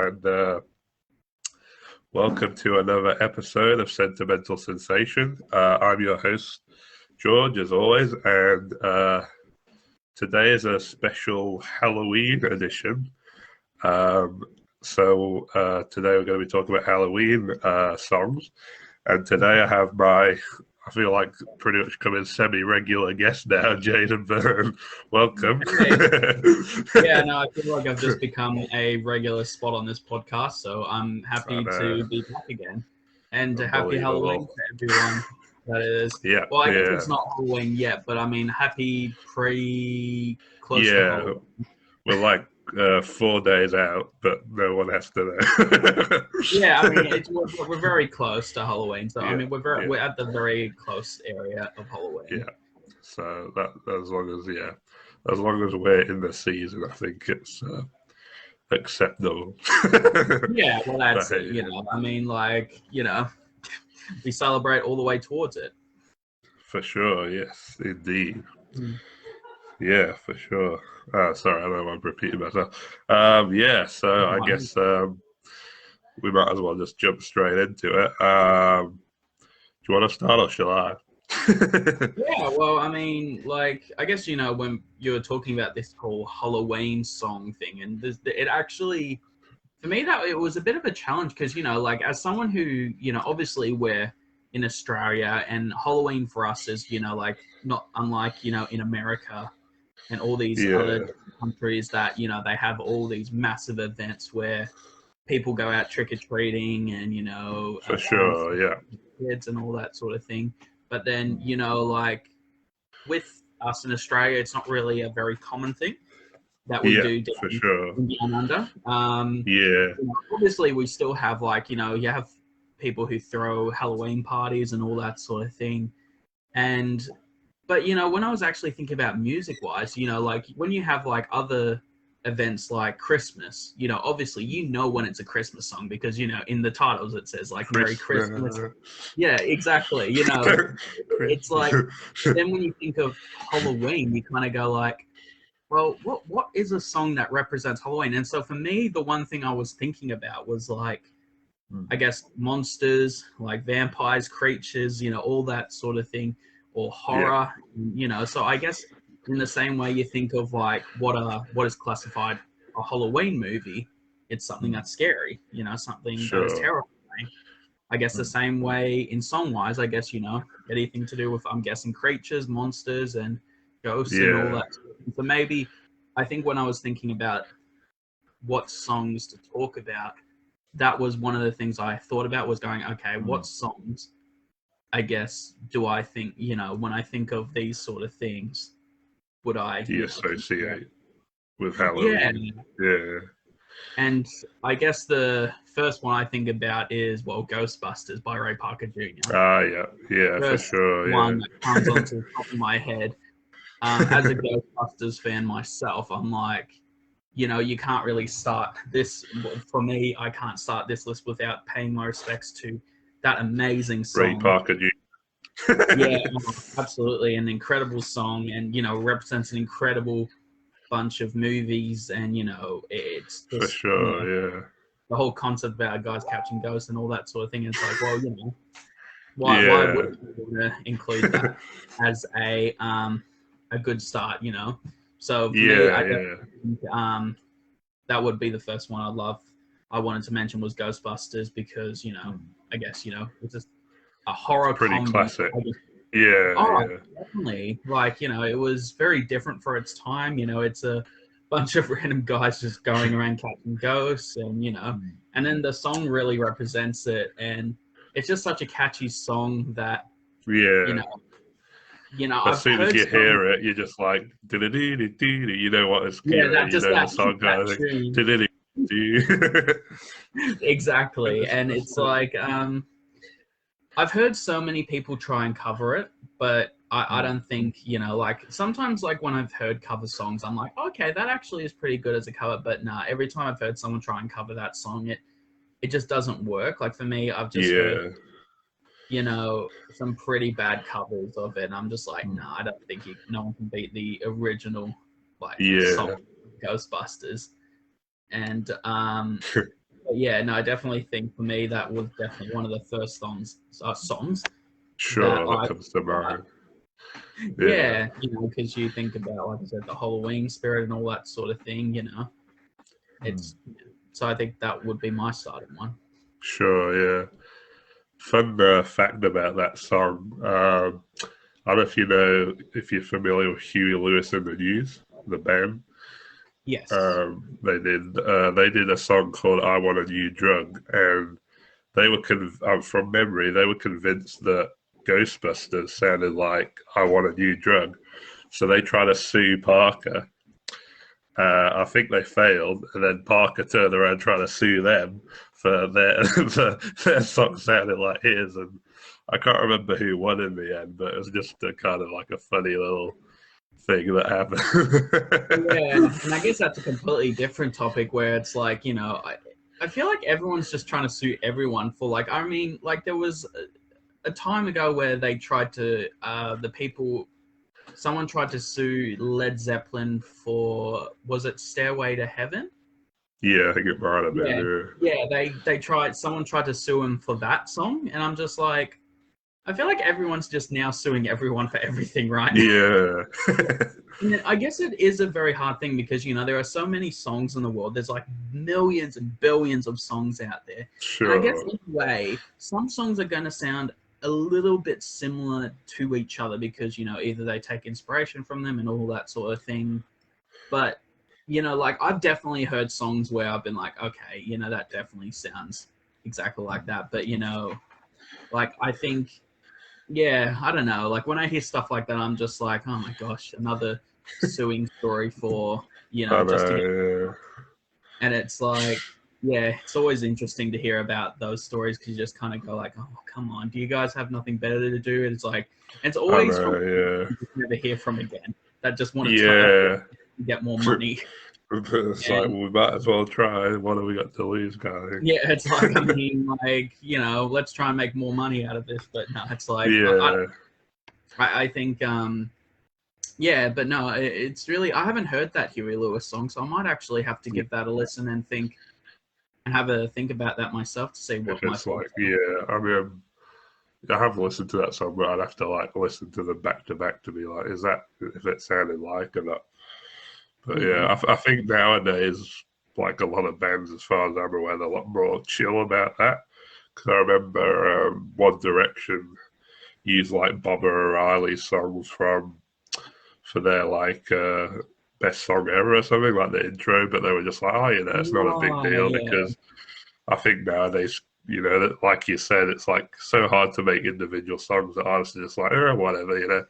and welcome to another episode of Sentimental Sensation. I'm your host, George, as always, and today is a special Halloween edition. So today we're going to be talking about Halloween songs, and today I have I feel like pretty much coming semi-regular guest now, Jayden Byrne. Welcome. Yeah, no, I feel like I've just become a regular spot on this podcast, so I'm happy to be back again. And happy Halloween to everyone. That is. Yeah. Well, I guess it's not Halloween yet, but I mean, happy close to Halloween. We're like 4 days out, but no one has to know. Yeah, I mean, we're very close to Halloween, so I mean, we're at the very close area of Halloween. Yeah, so that as long as we're in the season, I think it's acceptable. Yeah, well, that's it. You know, I mean, like, you know, we celebrate all the way towards it. For sure, yes, indeed. Yeah, for sure. Sorry, I know I'm repeating myself. So I guess we might as well just jump straight into it. Do you want to start or shall I? Yeah, well, I mean, like, I guess, you know, when you were talking about this whole Halloween song thing, and it actually, for me, that it was a bit of a challenge because, you know, like, as someone who, you know, obviously we're in Australia, and Halloween for us is, you know, like, not unlike, you know, in America and all these other countries that, you know, they have all these massive events where people go out trick-or-treating and, you know, for sure, kids and all that sort of thing. But then, you know, like, with us in Australia, it's not really a very common thing that we do down, for sure. Down under. You know, obviously, we still have, like, you know, you have people who throw Halloween parties and all that sort of thing. But, you know, when I was actually thinking about music-wise, you know, like, when you have, like, other events like Christmas, you know, obviously, you know when it's a Christmas song because, you know, in the titles it says, like, Merry Christmas. Yeah, exactly. You know, it's like, then when you think of Halloween, you kind of go, like, well, what is a song that represents Halloween? And so for me, the one thing I was thinking about was, like, I guess monsters, like vampires, creatures, you know, all that sort of thing. Or horror, you know. So I guess in the same way you think of, like, what is classified a Halloween movie, it's something that's scary, you know, something that is terrifying. I guess the same way in song-wise, I guess, you know, anything to do with, I'm guessing, creatures, monsters, and ghosts and all that. So maybe I think when I was thinking about what songs to talk about, that was one of the things I thought about was going, okay, what songs, I guess, do I think, you know, when I think of these sort of things, would I associate with Halloween? Yeah. And I guess the first one I think about is, well, Ghostbusters by Ray Parker Jr. Yeah, for sure. One that comes onto the top of my head. As a Ghostbusters fan myself, I'm like, you know, you can't really start this. For me, I can't start this list without paying my respects to that amazing song. Ray Parker Jr. Yeah, absolutely. An incredible song, and, you know, represents an incredible bunch of movies, and, you know, it's just, for sure, you know, the whole concept about guys catching ghosts and all that sort of thing. It's like, well, you know, why wouldn't you want to include that as a good start, you know? So for me, I think that would be the first one I wanted to mention was Ghostbusters because, you know, I guess, you know, it's just a horror pretty comedy. Classic. Definitely. Like, you know, it was very different for its time. You know, it's a bunch of random guys just going around catching ghosts, and, you know, and then the song really represents it, and it's just such a catchy song that, you know, as soon as you hear it, you're just like, you know what it's the song kind of thing. Exactly. And it's like, I've heard so many people try and cover it, but I don't think, you know, like, sometimes, like, when I've heard cover songs, I'm like, okay, that actually is pretty good as a cover, but nah, every time I've heard someone try and cover that song, it just doesn't work. Like, for me, I've just heard, you know, some pretty bad covers of it, and I'm just like, nah, I don't think no one can beat the original, like, song, Ghostbusters. And But yeah, no, I definitely think for me that was definitely one of the first songs that Sure, that I comes to about. mind. Yeah, Yeah, because you think about, like I said, the Halloween spirit and all that sort of thing. mm, It's so I think that would be my starting one. sure, yeah. Fun fact about that song. I don't know if you know if you're familiar with Huey Lewis and the News, the band. Yes. They did a song called "I Want a New Drug," and they were from memory they were convinced that Ghostbusters sounded like "I Want a New Drug," so they tried to sue Parker. I think they failed, and then Parker turned around trying to sue them for their song sounded like his, and I can't remember who won in the end, but it was just a kind of like a funny little thing that Yeah, happened. and I guess that's a completely different topic where it's like, I feel like everyone's just trying to sue everyone for like, I mean, like there was a time ago where they tried to, someone tried to sue Led Zeppelin for, was it Stairway to Heaven? Yeah, I think it might have Yeah, been. yeah, someone tried to sue him for that song, and I'm just like, I feel like everyone's just now suing everyone for everything right now. Yeah, And I guess it is a very hard thing because there are so many songs in the world. There's like millions and billions of songs out there, and I guess sure. in a way, some songs are going to sound a little bit similar to each other because either they take inspiration from them and all that sort of thing. But like I've definitely heard songs where I've been like, okay, that definitely sounds exactly like that. But like I think, yeah, I don't know. Like when I hear stuff like that, I'm just like, oh my gosh, another suing story for I just to get. know. And it's like, yeah, it's always interesting to hear about those stories because you just kind of go like, oh come on, do you guys have nothing better to do? And it's like, and it's I always from know. you just never hear from again that just want to try Yeah, to get more yeah. money. It's like And well, we might as well try. What have we got to lose, kind yeah, it's like, I mean, like, let's try and make more money out of this. But no, it's like, yeah, I think, yeah, but no, it's really, I haven't heard that Huey Lewis song, so I might actually have to give that a listen and have a think about that myself to see if what my it's like thoughts are. yeah, I mean, I have listened to that song, but I'd have to like listen to them back to back to be like, is that if it sounded like or not? But yeah, Mm. I think nowadays, like a lot of bands, as far as I'm aware, they're a lot more chill about that. Because I remember One Direction used like Bobba O'Reilly's songs for their like best song ever or something like the intro, but they were just like, oh, it's not a big Oh, deal yeah. because I think nowadays, like you said, it's like so hard to make individual songs that artists are just like, whatever,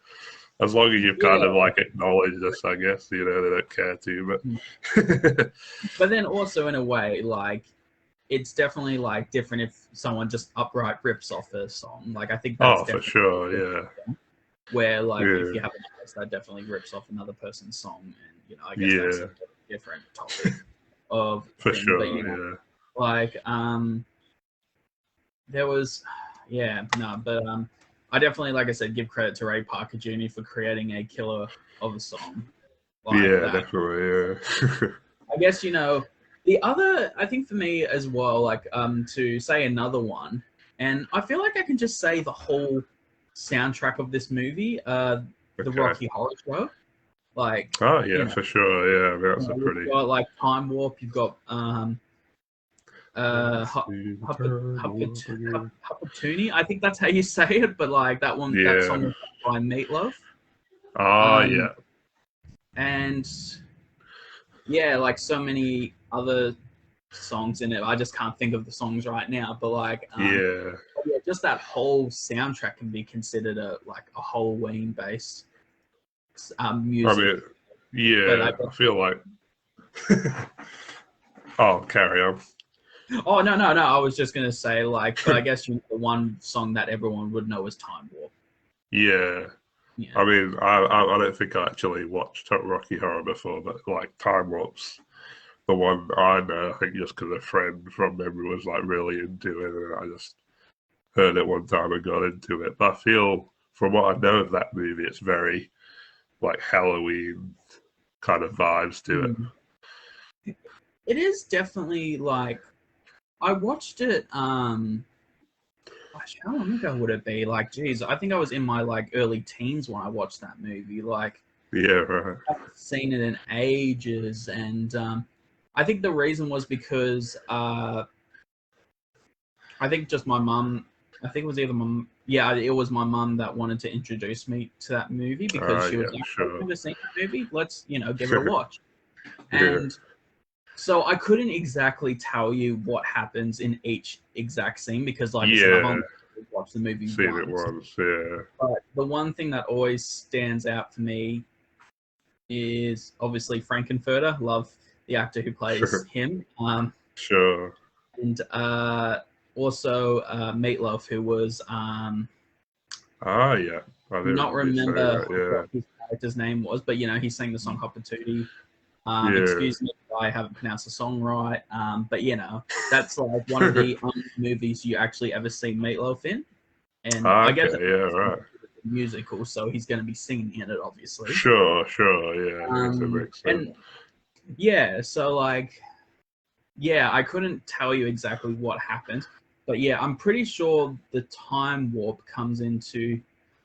as long as you've kind of Yeah. like acknowledged us, I guess, they don't care too Mm. much. But then also in a way, like, it's definitely like different if someone just upright rips off a song. Like, I think that's Oh, for definitely sure, yeah. where, like, if Yeah, you have an artist that definitely rips off another person's song, and, I guess that's a yeah, different topic of for thing. But, sure, yeah. like, there was, yeah, no, but I definitely, like I said, give credit to Ray Parker Jr. for creating a killer of a song like Yeah, that. definitely, yeah. I guess the other, I think for me as well, like to say another one, and I feel like I can just say the whole soundtrack of this movie, the Okay. Rocky Horror Show, like Oh, you yeah, know, for sure, yeah. That's a you've pretty. got like Time Warp, you've got Let's see the time warp again. Hupatuni. I think that's how you say it, but like that song Yeah. was by Meatloaf. Oh, Um, yeah. and yeah, like so many other songs in it. I just can't think of the songs right now, but like, Yeah. yeah, just that whole soundtrack can be considered a Halloween based I music. mean, But yeah, I feel like. Oh, carry on. oh no, I was just gonna say like, but I guess the one song that everyone would know is Time Warp. Yeah. Yeah. I mean, I don't think I actually watched Rocky Horror before, but like Time Warp's the one I know. I think just because a friend from memory was like really into it, and I just heard it one time and got into it. But I feel, from what I know of that movie, it's very like Halloween kind of vibes to it. Mm. It is definitely like I watched it. Gosh, how long ago would it be? Like, geez, I think I was in my like early teens when I watched that movie. Like, Yeah, right. I haven't seen it in ages, and I think the reason was because I think just my mum. I think it was either my yeah, it was my mum that wanted to introduce me to that movie because she was Yeah, like, "I've sure. never seen that movie. Let's give it a watch." Yeah. And so I couldn't exactly tell you what happens in each exact scene because, like I said, I've Yeah. only watched the movie Seen it once. once, yeah. But the one thing that always stands out for me is obviously Frankenfurter. Love the actor who plays him. Sure. And also Meatloaf, who was Ah, yeah. I do didn't not remember you saying remember what that, his character's name was, but he sang the song Hopper Tootie. yeah. Excuse me if I haven't pronounced the song right, but that's like one of Yeah. the only movies you actually ever see Meatloaf in, and I guess Okay, yeah, it's right. a musical, so he's going to be singing in it, obviously. Sure, yeah, I guess it makes sense. And yeah, so like, yeah, I couldn't tell you exactly what happened, but yeah, I'm pretty sure the time warp comes into,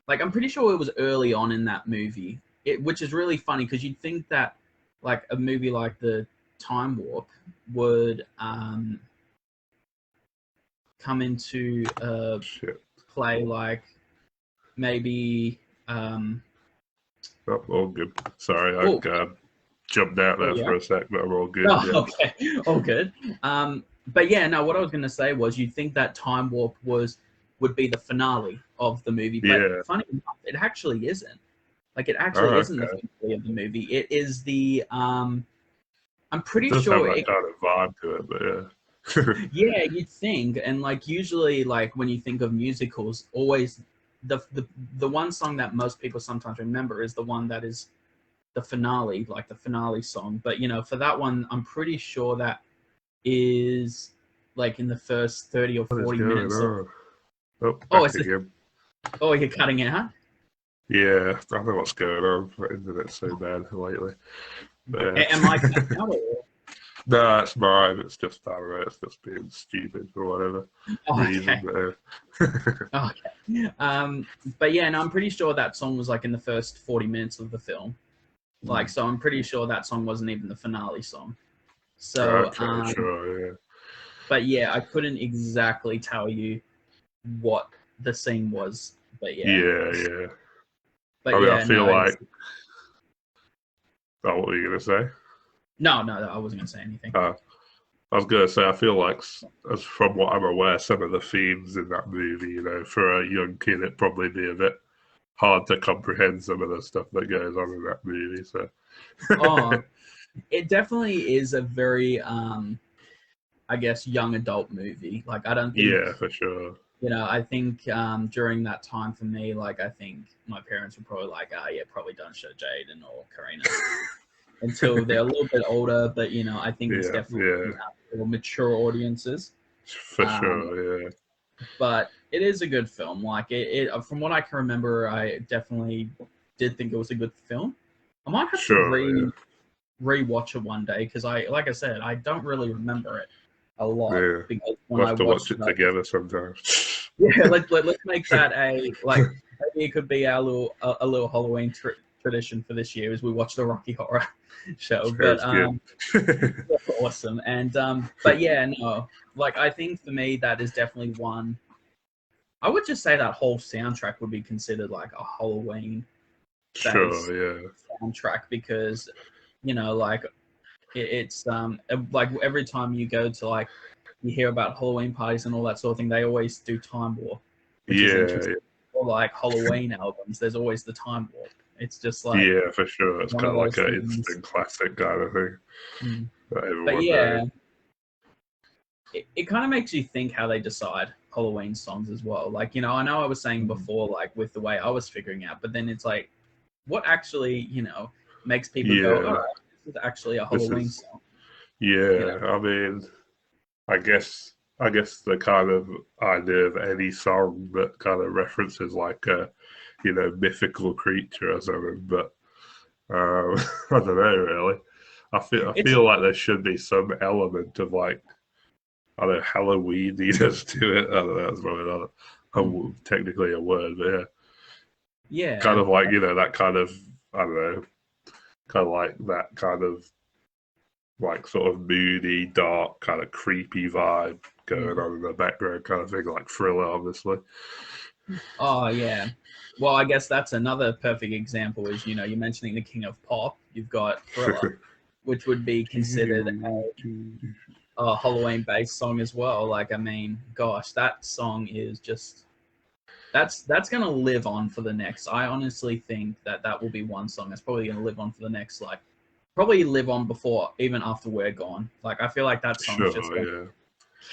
like, I'm pretty sure it was early on in that movie, which is really funny because you'd think that, like, a movie like the Time Warp would come into Shit. play, like maybe. Oh, all good. Sorry, I Oh, jumped out oh there yeah. for a sec, but I'm all good, Oh, yeah. okay, all good. But yeah, no, what I was going to say was you'd think that Time Warp would be the finale of the movie, but Yeah. funny enough, it actually isn't. Like, it actually Oh, isn't the okay. finale of the movie. It is the I'm It pretty does have sure that it. kind of vibe to it, but yeah. Yeah, you'd think, and like usually, like when you think of musicals, always the one song that most people sometimes remember is the one that is the finale, like the finale song. But for that one, I'm pretty sure that is like in the first 30 or What is 40 going minutes of. on? Oh, Oh, back again. oh, you're cutting out. Yeah, I don't know what's going on. The internet's so bad lately. But, Am I cutting out? no, it's mine. It's just, I don't know, it's just being stupid for whatever Oh, reason. okay. But, Okay. But yeah, no, I'm pretty sure that song was like in the first 40 minutes of the film. Like, so I'm pretty sure that song wasn't even the finale song. So, okay, sure, yeah. but yeah, I couldn't exactly tell you what the scene was. But yeah, Yeah. I but mean, I yeah, feel no, like. Oh, what were you going to say? no, I wasn't gonna say anything. I was going to say, I feel like, as from what I'm aware, some of the themes in that movie, for a young kid, it'd probably be a bit hard to comprehend some of the stuff that goes on in that movie. So, Oh, it definitely is a very, I guess, young adult movie. Like, I don't think, yeah, for sure. I think during that time for me, like, I think my parents were probably like, oh, yeah, probably don't show Jayden or Karina until they're a little bit older. But, I think it's definitely for mature audiences. For sure, yeah. But it is a good film. Like, from what I can remember, I definitely did think it was a good film. I might have to rewatch it one day because like I said, I don't really remember it a lot Yeah. because when We'll I have to watch watched it together sometimes. yeah, let's make that a like maybe it could be our little Halloween tradition for this year as we watch the Rocky Horror show. But Good. awesome. And but yeah, no, like I think for me that is definitely one. I would just say that whole soundtrack would be considered like a Halloween based Sure, yeah. soundtrack because like it's like every time you go to like you hear about Halloween parties and all that sort of thing, they always do Time Warp, which is interesting. Or like Halloween albums, there's always the Time Warp. It's just like yeah, for sure. It's one kind of of like those an things. instant classic kind of thing that But everyone yeah, knows. it kind of makes you think how they decide Halloween songs as well. Like, I know I was saying before, like with the way I was figuring out, but then it's like, what actually, makes people go, all right, this is actually a Halloween song. Yeah, I mean, I guess the kind of idea of any song that kind of references like a, mythical creature or something, but I don't know really. I feel like there should be some element of like I don't know, Halloweeniest to it. I don't know, that's probably not technically a word, but yeah. Kind Yeah. of like, that kind of, I don't know, kind of like that kind of like sort of moody, dark, kind of creepy vibe going on in the background kind of thing, like Thriller, obviously. Oh yeah. Well, I guess that's another perfect example. Is you're mentioning the King of Pop. You've got Thriller, which would be considered a Halloween-based song as well. Like, I mean, gosh, that song is just that's gonna live on for the next. I honestly think that will be one song that's probably gonna live on for the next, like, probably live on before even after we're gone. Like, I feel like that song's just gonna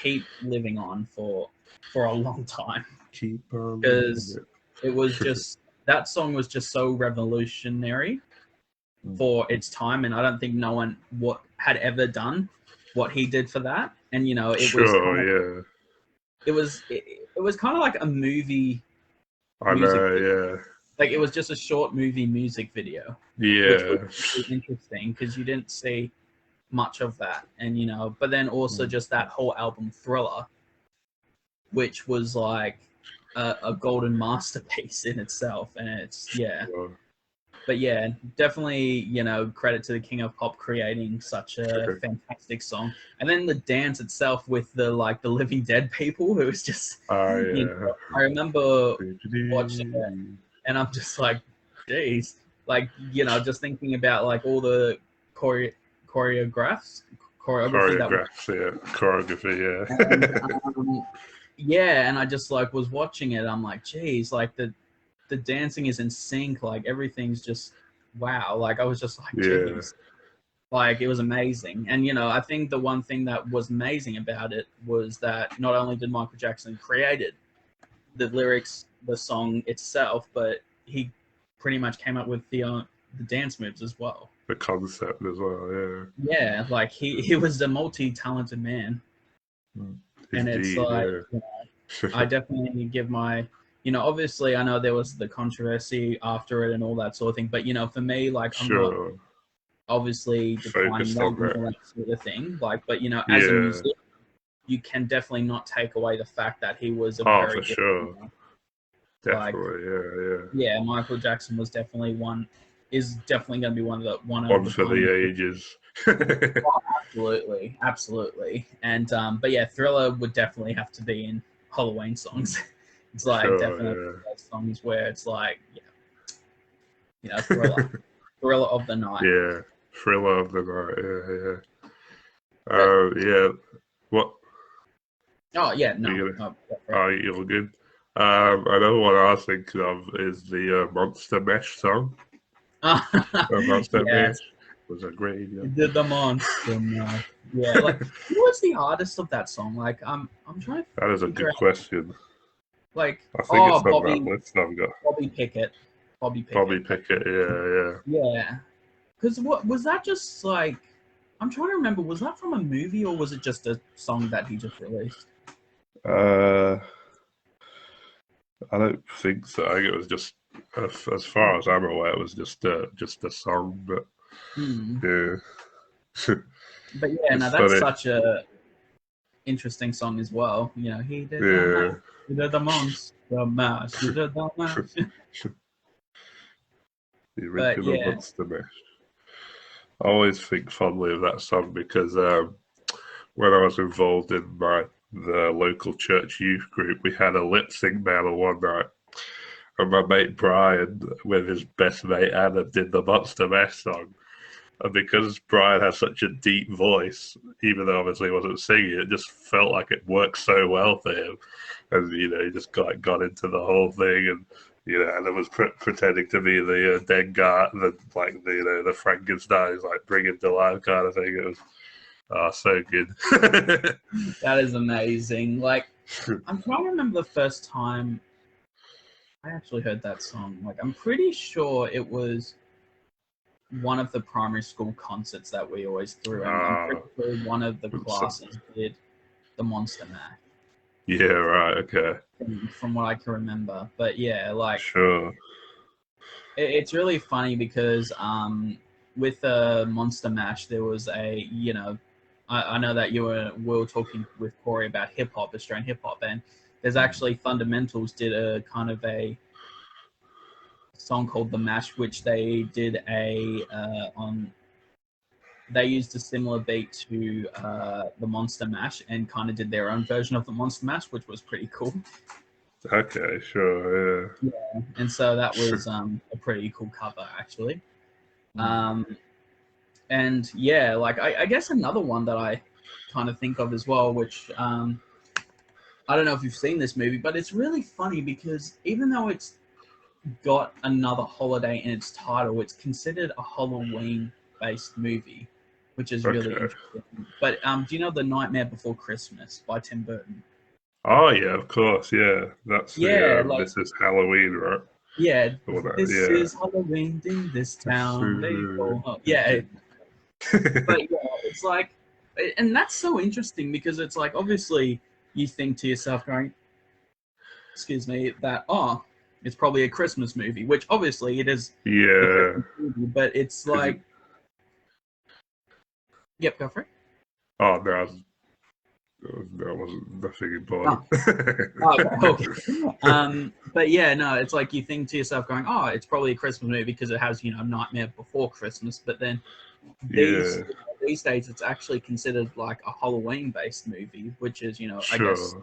keep living on for a long time. Keep on Because it was just that song was just so revolutionary for its time, and I don't think no one had ever done what he did for that. And it was it was kind of like a movie music video. Like, it was just a short movie music video, which was really interesting because you didn't see much of that. And but then also just that whole album Thriller, which was like a golden masterpiece in itself. And it's but yeah, definitely credit to the King of Pop creating such a fantastic song. And then the dance itself with the Living Dead people, who was just I remember watching it and I'm just like, geez, like just thinking about like all the choreography and I just like was watching it. I'm like, geez, like the dancing is in sync. Like, everything's just wow. Like, I was just like, geez, like, it was amazing. And I think the one thing that was amazing about it was that not only did Michael Jackson create it, the lyrics, the song itself, but he pretty much came up with the dance moves as well. The concept as well, yeah. Yeah, like he was a multi-talented man. And it's like, I definitely give my, obviously I know there was the controversy after it and all that sort of thing, but for me, like, I'm not obviously defining that and all that sort of thing, like, but as a musician, you can definitely not take away the fact that he was a very for sure. Definitely, yeah. Michael Jackson was definitely is definitely going to be one for the ages. Oh, absolutely. And but yeah, Thriller would definitely have to be in Halloween songs. It's like definitely those songs where it's like, Thriller, Thriller of the night. Yeah, Thriller of the night. What? Oh yeah, no. You're good. Another one I was thinking of is the Monster Mesh song. Monster Mesh was a great. Did the Monster Mesh? Yeah, like, who was the artist of that song? Like, I'm trying to. That is a good question. Like, I think it's on that list I've got. Bobby Pickett. Yeah. Because what was that? Just like, I'm trying to remember. Was that from a movie or was it just a song that he just released? I don't think so. I think it was just, as far as I'm aware, it was just a song. But yeah. But yeah, no, that's such a interesting song as well. He did the Monster Mash. He did the Mash. The original Monster Mash. I always think fondly of that song because when I was involved in the local church youth group, we had a lip sync battle one night. And my mate Brian, with his best mate Adam, did the Monster Mash song. And because Brian has such a deep voice, even though obviously he wasn't singing, it just felt like it worked so well for him. And, he just got into the whole thing. And, and it was pretending to be the dead guy, the Frankenstein's, like, bringing to life kind of thing. It was so good. That is amazing. Like, I'm trying to remember the first time I actually heard that song. Like, I'm pretty sure it was one of the primary school concerts that we always threw. And I'm pretty sure one of the classes did the Monster Mash. Yeah, right, okay. From what I can remember. But yeah, like... Sure. It's really funny because with Monster Mash, there was a I know that we were talking with Corey about hip hop, Australian hip hop, and there's actually Fundamentals did a kind of a song called The Mash, which they did on. They used a similar beat to the Monster Mash and kind of did their own version of the Monster Mash, which was pretty cool. Okay, sure, yeah. And so that was a pretty cool cover, actually. And yeah, like I guess another one that I kind of think of as well, which I don't know if you've seen this movie, but it's really funny because even though it's got another holiday in its title, it's considered a Halloween-based movie, which is really interesting. But do you know The Nightmare Before Christmas by Tim Burton? Oh yeah, of course, yeah. That's like, this is Halloween, right? Yeah, this is Halloween in this town. Yeah. But yeah, it's like, and that's so interesting because it's like, obviously you think to yourself going, excuse me, that, it's probably a Christmas movie, which obviously it is. Yeah. Movie, but it's like, yep, go for it. Oh, no, that wasn't nothing important. Okay. But yeah, no, it's like you think to yourself going, it's probably a Christmas movie because it has, Nightmare Before Christmas, but then these days it's actually considered like a Halloween-based movie, which is, I guess,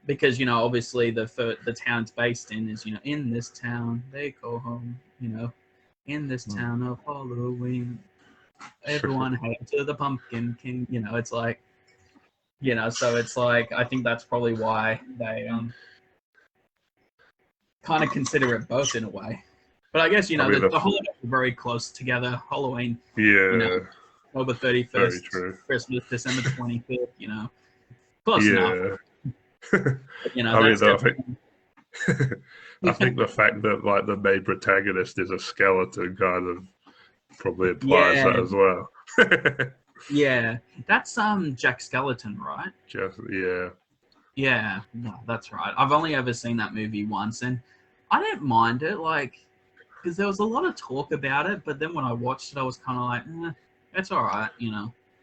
because, obviously the town it's based in is, in this town they go home, in this town of Halloween, everyone hail to the Pumpkin King, it's like, so it's like, I think that's probably why they kind of consider it both in a way. But I guess, the holidays are very close together. Halloween, October 31st, Christmas, December 25th, close enough. I think the fact that like the main protagonist is a skeleton kind of probably implies that as well. Yeah, that's Jack Skeleton, right? Yeah, no, that's right. I've only ever seen that movie once, and I didn't mind it, like, because there was a lot of talk about it, but then when I watched it, I was kind of like, it's all right,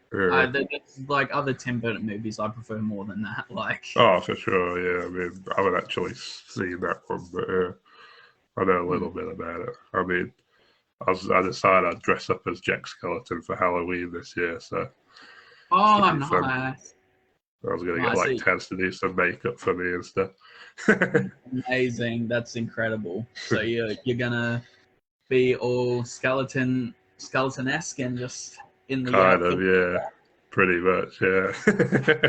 There's like other Tim Burton movies I prefer more than that. Like, oh, for sure, yeah. I mean, I haven't actually seen that one, but I know a little bit about it. I mean, I decided I'd dress up as Jack Skeleton for Halloween this year, so. Nice. Fun. I was going to get like Taz to do some makeup for me and stuff. Amazing. That's incredible. So you're gonna be all skeleton-esque and just in the kind of, yeah. Pretty much, yeah.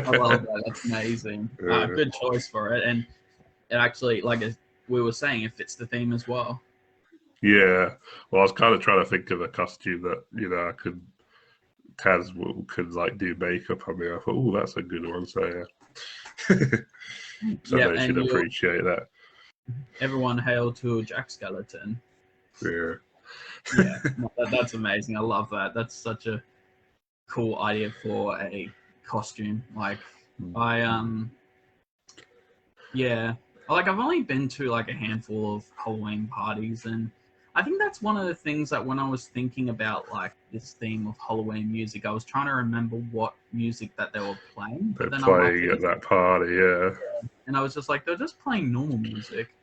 I love that. That's amazing. Good choice for it, and it actually, like we were saying, it fits the theme as well. Yeah. Well, I was kind of trying to think of a costume that I could. Taz could like do makeup on me. I thought, oh, that's a good one. So yeah, so they should appreciate that. Everyone hail to Jack Skeleton. Yeah, that's amazing. I love that. That's such a cool idea for a costume. Like I've only been to like a handful of Halloween parties, and I think that's one of the things that when I was thinking about like this theme of Halloween music, I was trying to remember what music that they were playing. They're playing at that party, yeah. And I was just like, they're just playing normal music.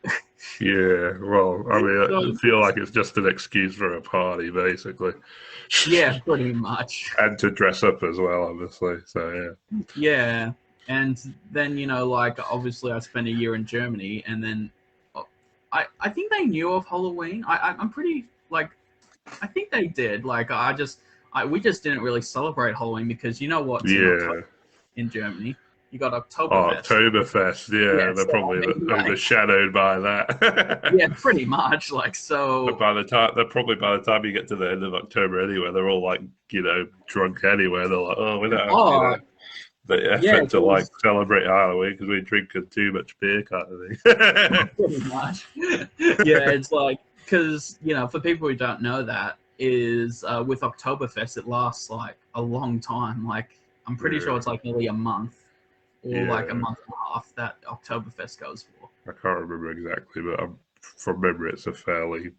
Yeah, well, I mean, I feel like it's just an excuse for a party, basically. Yeah, pretty much. And to dress up as well, obviously. So yeah. Yeah, and then like obviously I spent a year in Germany, and then. I think they knew of Halloween. I'm pretty like, I think they did. Like we just didn't really celebrate Halloween because you know what? In Germany, you got Oktoberfest. Oktoberfest, yeah. They're probably overshadowed by that. Yeah, pretty much. Like so. But by the time you get to the end of October anyway, they're all like drunk anyway. They're like, oh, we don't have the effort to like celebrate Halloween because we're drinking too much beer, kind of thing. Pretty much. Yeah, it's like because for people who don't know that is with Oktoberfest it lasts like a long time. Like I'm pretty sure it's like nearly a month or like a month and a half that Oktoberfest goes for. I can't remember exactly, but from memory, it's a fairly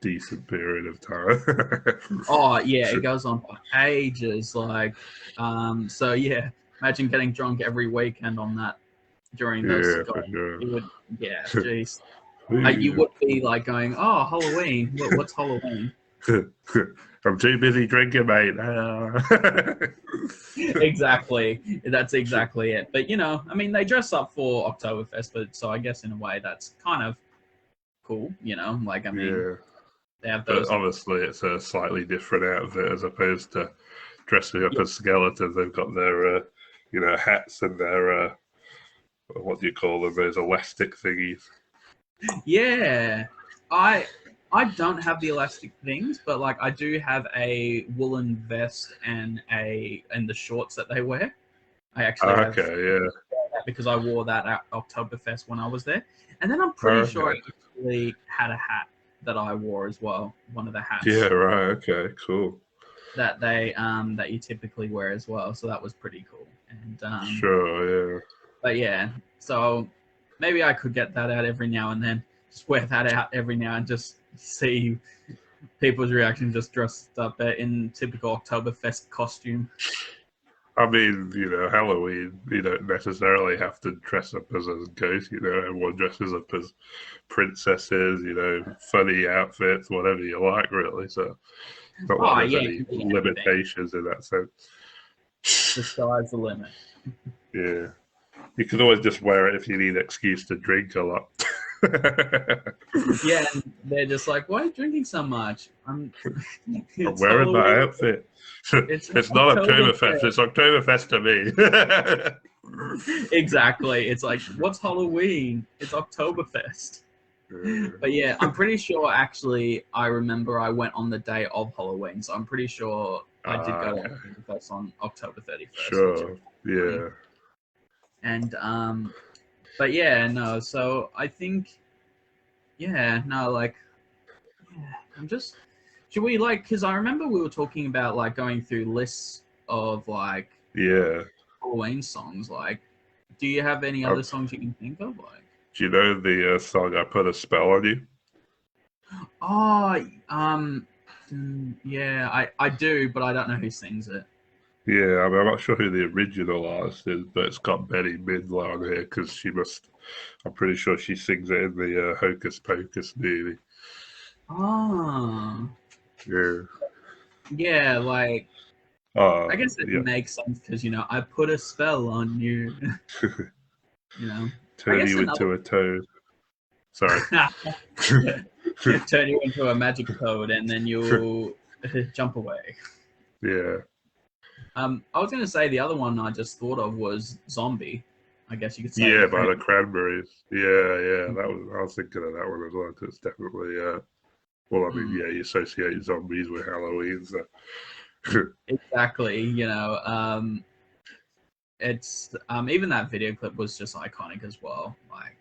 decent period of time. Oh yeah, it goes on for ages. Like, so yeah, imagine getting drunk every weekend on that during those. Yeah, God, for sure. it would, yeah, jeez. You Ooh. would be like going, oh, Halloween. What's Halloween? I'm too busy drinking, mate. Ah. Exactly. That's exactly it. But I mean, they dress up for Oktoberfest, but so I guess in a way that's kind of cool. Like I mean, Yeah, they have but those. obviously it's a slightly different outfit as opposed to dressing up Yeah, as skeletons. They've got their, hats and their, what do you call them? Those elastic thingies. yeah. I don't have the elastic things, but like I do have a woolen vest and the shorts that they wear. I actually have Okay, yeah. that because I wore that at Oktoberfest when I was there. And then I'm pretty sure I Okay. actually had a hat that I wore as well. One of the Yeah, hats right. Okay, cool. that you typically wear as well. So that was pretty cool. And Sure, yeah. but yeah, so maybe I could get that out every now and then. Just wear that out every now and just see people's reaction just dressed up in typical Oktoberfest costume. I mean, Halloween, you don't necessarily have to dress up as a ghost, everyone dresses up as princesses, funny outfits, whatever you like, really. So it's not like Oh there's yeah, any anything. limitations in that sense. The sky's the limit. Yeah. You can always just wear it if you need an excuse to drink a lot. Yeah, and they're just like, "Why are you drinking so much?" I'm It's wearing my Halloween. outfit. It's It's not Oktoberfest, Oktoberfest. it's Oktoberfest to me. Exactly. It's like, what's Halloween? It's Oktoberfest. But yeah, I'm pretty sure actually I remember I went on the day of Halloween, so I'm pretty sure I did go to Okay. Oktoberfest on October 31st, which is Sure. funny. Yeah. And but yeah, no, so I think yeah, no, like yeah, I'm just should we like because I remember we were talking about like going through lists of like Yeah. Halloween songs. Like, do you have any other Um, songs you can think of? Like, do you know the song "I Put a Spell on You"? oh, yeah, I do, but I don't know who sings it. Yeah, I mean, I'm not sure who the original artist is, but it's got Betty Midler on here because she must. I'm pretty sure she sings it in the Hocus Pocus movie. Oh, Yeah. yeah, like I guess it Yeah. makes sense because I put a spell on you. I Turn guess you another into a toad. Sorry. turn you into a magic toad and then you jump away. Yeah. I was gonna say the other one I just thought of was zombie. I guess you could say Yeah, the by Freddy. the Cranberries. Yeah. I was thinking of that one as well because it's definitely. Well, I mean, Mm, yeah, you associate zombies with Halloween, so. exactly. It's even that video clip was just iconic as well. Like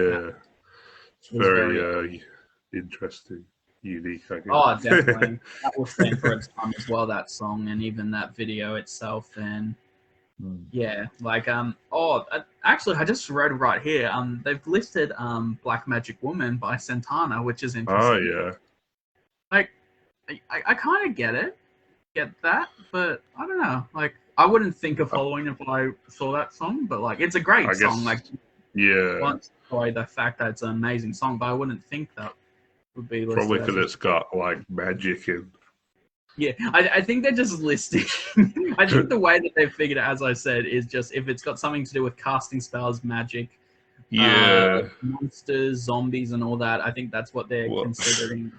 that Yeah, it's was very very interesting, unique, I oh guess. definitely that will stand for its time as well. That song and even that video itself and yeah, like actually I just wrote it right here. They've listed Black Magic Woman by Santana, which is Oh interesting. yeah, Like I kind of get that, but I don't know. Like I wouldn't think of I, Halloween if I saw that song, but like it's a great I song. guess Like yeah, once by the fact that it's an amazing song, but I wouldn't think that would be probably listed as because a it's got like magic in. yeah. I think they're just listing. I think the way that they've figured it, as I said, is just if it's got something to do with casting spells, magic, Yeah, monsters, zombies, and all that. I think that's what they're well, considering.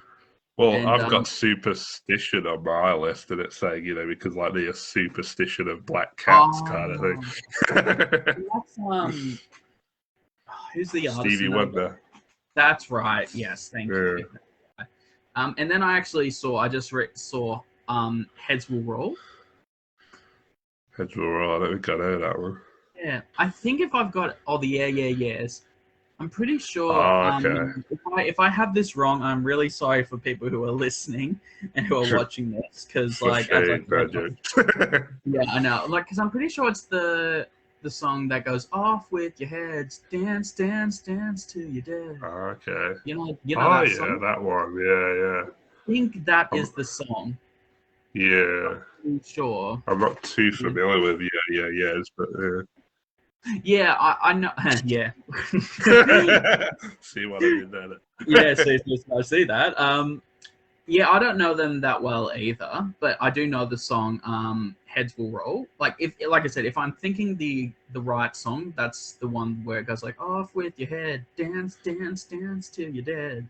well, And I've got superstition on my list, and it's saying because like the superstition of black cats kind of oh, thing. that's who's the artist Stevie in that? Wonder. That's right. Yes, thank Yeah, you. And then I actually saw. I just saw. Heads Will Roll. Heads will roll. I don't think I know that one. Yeah, I think if I've got the yes, I'm pretty sure. Oh, okay. If I have this wrong, I'm really sorry for people who are listening and who are watching this because, For like, as I shame, no said, joke. yeah, I know, like, because I'm pretty sure it's the the song that goes off with your heads, dance, dance, dance till you're dead. Okay. You know Oh that yeah, song? that one. Yeah, I think that yeah. is the song. Yeah. I'm sure. I'm not too familiar with yeahs, but Yeah, I know. Yeah. see what I did there. Yeah, I see that. Yeah, I don't know them that well either, but I do know the song "Heads Will Roll." Like I said, if I'm thinking the right song, that's the one where it goes like "Off with your head, dance, dance, dance till you're dead."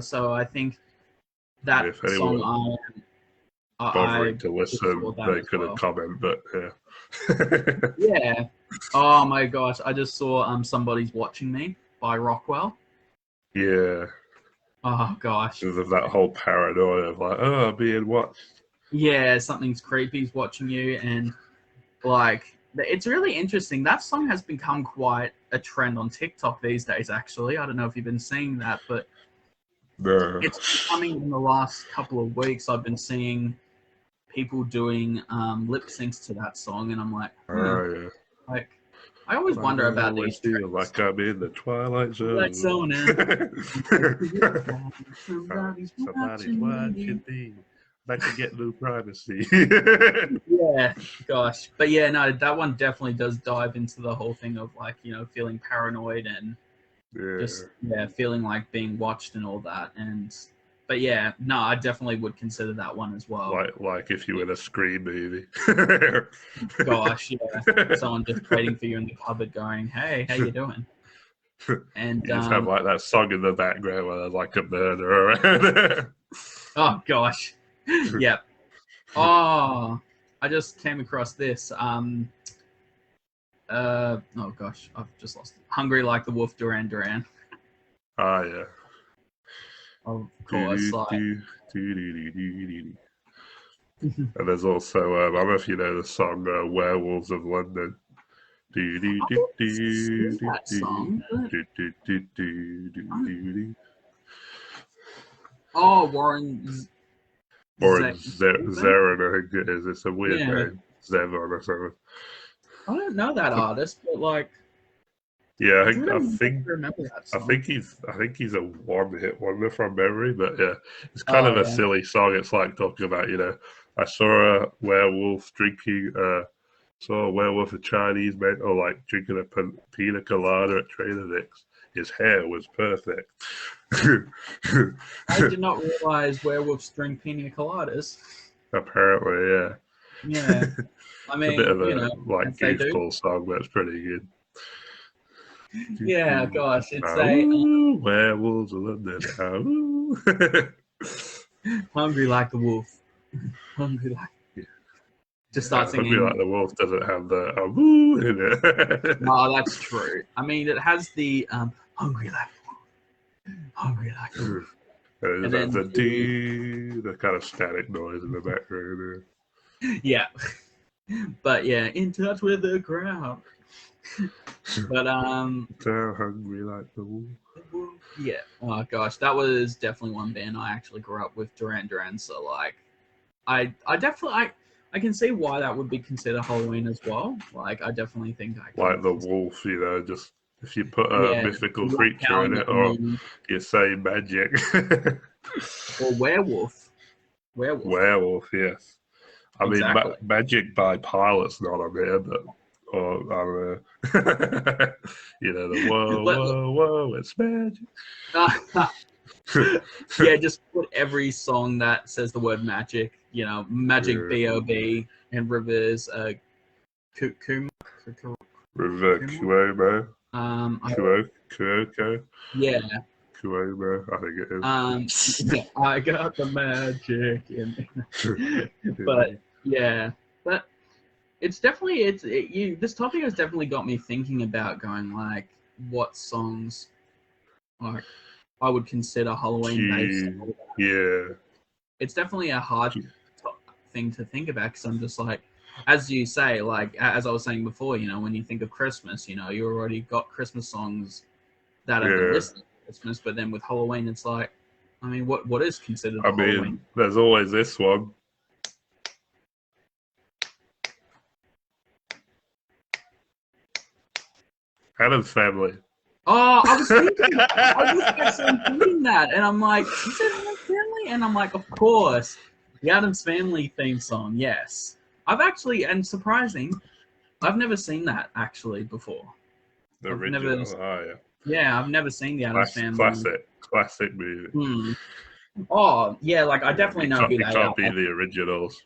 So I think that If song anyone I bothering to just saw listen, that they as couldn't well. comment, but yeah. Yeah. Oh my gosh, I just saw "Somebody's Watching Me" by Rockwell. Yeah. Oh gosh. Because of that whole paranoia of like, oh, being watched. Yeah, something's creepy's watching you, and like it's really interesting. That song has become quite a trend on TikTok these days. Actually, I don't know if you've been seeing that, but No. it's becoming in the last couple of weeks. I've been seeing people doing lip syncs to that song, and I'm like, Oh, yeah. like I always Why do wonder I about always these feel trends. like I'm in the Twilight Zone? Like Zona, somebody's Somebody's watching watching me. me. Like to get no privacy. Yeah, gosh, but yeah, no, that one definitely does dive into the whole thing of like feeling paranoid and just Yeah. feeling like being watched and all that. But yeah, no, I definitely would consider that one as well. Like if you were in a Scream movie. Gosh, yeah, someone just waiting for you in the cupboard, going, "Hey, how you doing?" And You just have like that song in the background where there's like a murder around. oh gosh, yep. Oh, I just came across this. Oh gosh, I've just lost it. Hungry Like the Wolf, Duran Duran. Ah, yeah. Of Do, course, do, like do, do, do, do, do, do. And there's also, I don't know if you know the song Werewolves of London. Do, do, I've do, seen do, do, that do, song, but do, do, do, do, do, do. oh, Warren Or Z. Zarin, I think it is. It's a weird Yeah, name. Zevon or something. I don't know that artist, but like, Yeah, I don't remember that I song. think he's a one-hit wonder from memory, but yeah, it's kind Oh of a yeah, silly song. It's like talking about, I saw a werewolf drinking, saw a werewolf a Chinese man, or like drinking a pina colada at Trader Vic's. His hair was perfect. I did not realize werewolves drink pina coladas. Apparently, yeah. Yeah, I It's a bit mean, of a like as they do. goofball song, but it's pretty good. Yeah, gosh, it's a Ooh, werewolves of London. Ooh. hungry like the wolf, hungry like. Just start Hungry singing. Like the Wolf doesn't have the woo in it. Oh, that's true. I mean, it has the hungry like hungry like the wolf, And it and just has then the dee, the kind of static noise in the background. yeah, but yeah, in touch with the crowd. But So hungry like the wolf. yeah. Oh gosh, that was definitely one band I actually grew up with, Duran Duran. So like, I definitely I can see why that would be considered Halloween as well. Like, I definitely think I can. Like the wolf, just if you put a Yeah, mythical like creature in howling at it, the or moon, you say magic. or werewolf. Werewolf. Werewolf, yes. I mean, Exactly. magic by Pilot's not on there, but or I don't know. The whoa, Let, whoa, whoa, it's magic. yeah, just put every song that says the word magic. Magic Yeah. B.O.B. and Rivers. Kuma. With Kuomo, I, Kuoko, yeah. Kuomo, I think it Yeah, I got the magic but is. yeah, but it's definitely this topic has definitely got me thinking about going like what songs like I would consider Halloween based. Yeah. It's definitely a hard thing to think about because I'm just like, as you say, like as I was saying before, when you think of Christmas, you already got Christmas songs that have been Yeah. listed for Christmas, but then with Halloween, it's like, I mean, what is considered I a Halloween? mean, there's always this one. Adam's Family. Oh, I was actually thinking that, and I'm like, is it Addams Family? And I'm like, of course, the Addams Family theme song. Yes, I've actually, and surprising, I've never seen that actually before. The I've never, original. Oh yeah. yeah, I've never seen the Addams Family. Classic movie. Hmm. Oh, yeah, like I definitely know who You they can't are. beat the originals.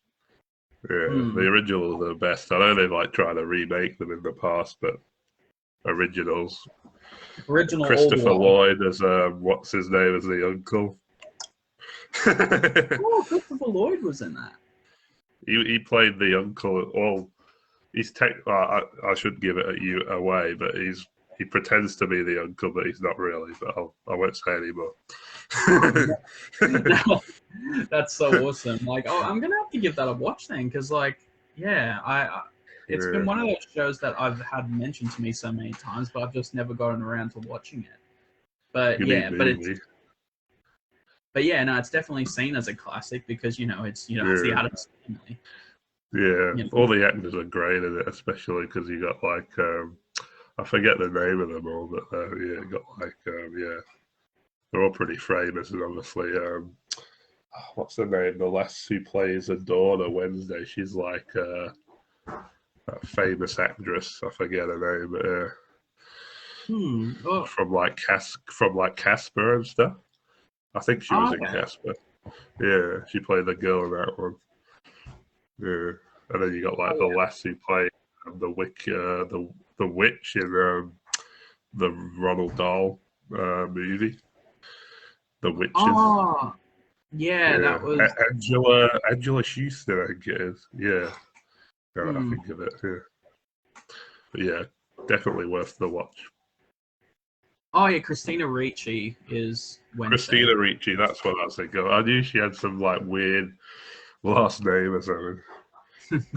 Yeah, Hmm. the originals are the best. I know they've like tried to remake them in the past, but originals. Original all the Christopher way. Lloyd as what's his name as the uncle. Oh, Christopher Lloyd was in that. He played the uncle. Well, he's I shouldn't give it you away, but he pretends to be the uncle, but he's not really. But I won't say anymore. That's so awesome. Like, oh, I'm gonna have to give that a watch then, because like, yeah, it's been one of those shows that I've had mentioned to me so many times, but I've just never gotten around to watching it. But yeah, no, it's definitely seen as a classic because it's it's the Addams Family. Yeah, all the actors are great in it, especially because you got like I forget the name of them all, but you got like they're all pretty famous, and obviously what's her name? The lass who plays a daughter Wednesday. She's like a famous actress. I forget her name. Oh. From like Casper and stuff. I think she was in Casper. Yeah, she played the girl in that one. Yeah, and then you got like the lass who played the witch in the Ronald Dahl movie, The Witches. Oh, yeah, that was Angela Schuster, I think it is. Yeah, I think of it. Yeah, but yeah, definitely worth the watch. Oh yeah, Christina Ricci is Wednesday. Christina Ricci, that's what I was thinking. I knew she had some like weird last name or something.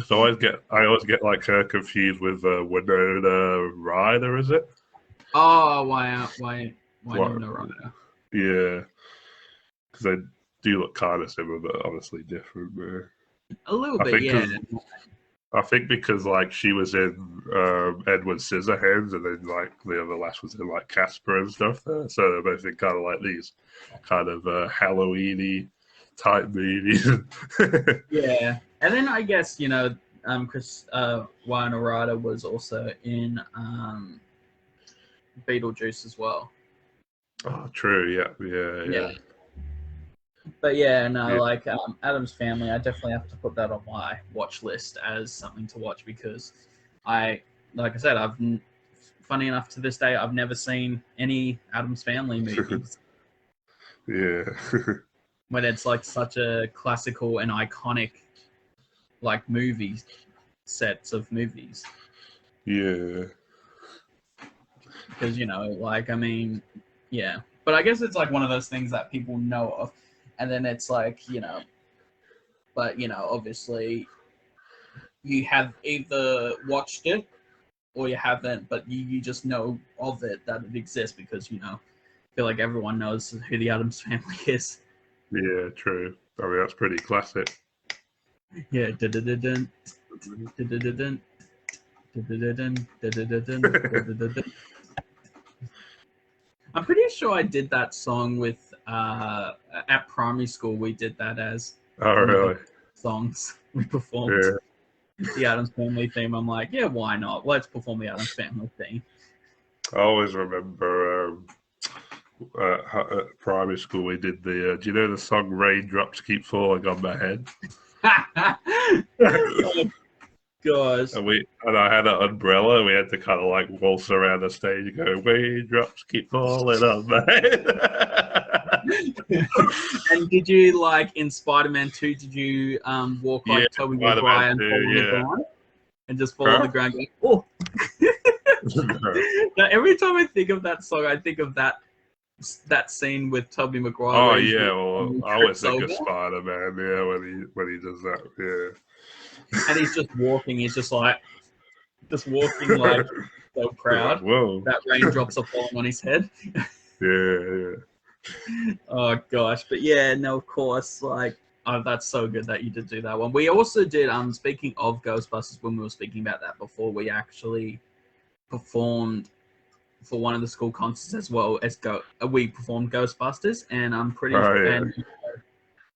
So I always get like her confused with Winona Ryder, is it? Oh, why Winona Ryder? Yeah, because they do look kind of similar, but obviously different. A little bit, yeah. I think because like she was in Edward Scissorhands, and then like the other lass was in like Casper and stuff. So they're both in kind of like these kind of Halloween-y type movies. Yeah, and then I guess Winona Ryder was also in Beetlejuice as well. Oh, true. Yeah. But yeah, no, like Addams Family, I definitely have to put that on my watch list as something to watch because like I said, funny enough to this day, I've never seen any Addams Family movies. Yeah. When it's like such a classical and iconic like movie sets of movies. Yeah. Because yeah. But I guess it's like one of those things that people know of. And then it's like, but, obviously you have either watched it or you haven't, but you just know of it, that it exists because, I feel like everyone knows who the Addams Family is. Yeah, true. I mean, that's pretty classic. Yeah. I'm pretty sure I did that song with at primary school. We did that as really? Songs we performed. The Addams Family theme. I'm like, yeah, why not? Let's perform the Addams Family theme. I always remember at primary school we did the. Do you know the song "Raindrops Keep Falling on My Head"? Oh, gosh. And I had an umbrella. We had to kind of like waltz around the stage and go, "Raindrops keep falling on my head." And did you like in Spider-Man 2? Did you walk like Tobey Maguire and fall on the ground and just fall on the ground? Going, oh. Now, every time I think of that song, I think of that scene with Tobey Maguire. Oh yeah, well, I always think of Spider-Man. Yeah, when he does that. Yeah. And he's just walking. He's just walking like so proud. Whoa. That raindrops are falling on his head. Yeah. Oh gosh, but yeah, no, of course, like that's so good that you did do that one. We also did. Speaking of Ghostbusters, when we were speaking about that before, we actually performed for one of the school concerts as well as we performed Ghostbusters, and I'm pretty and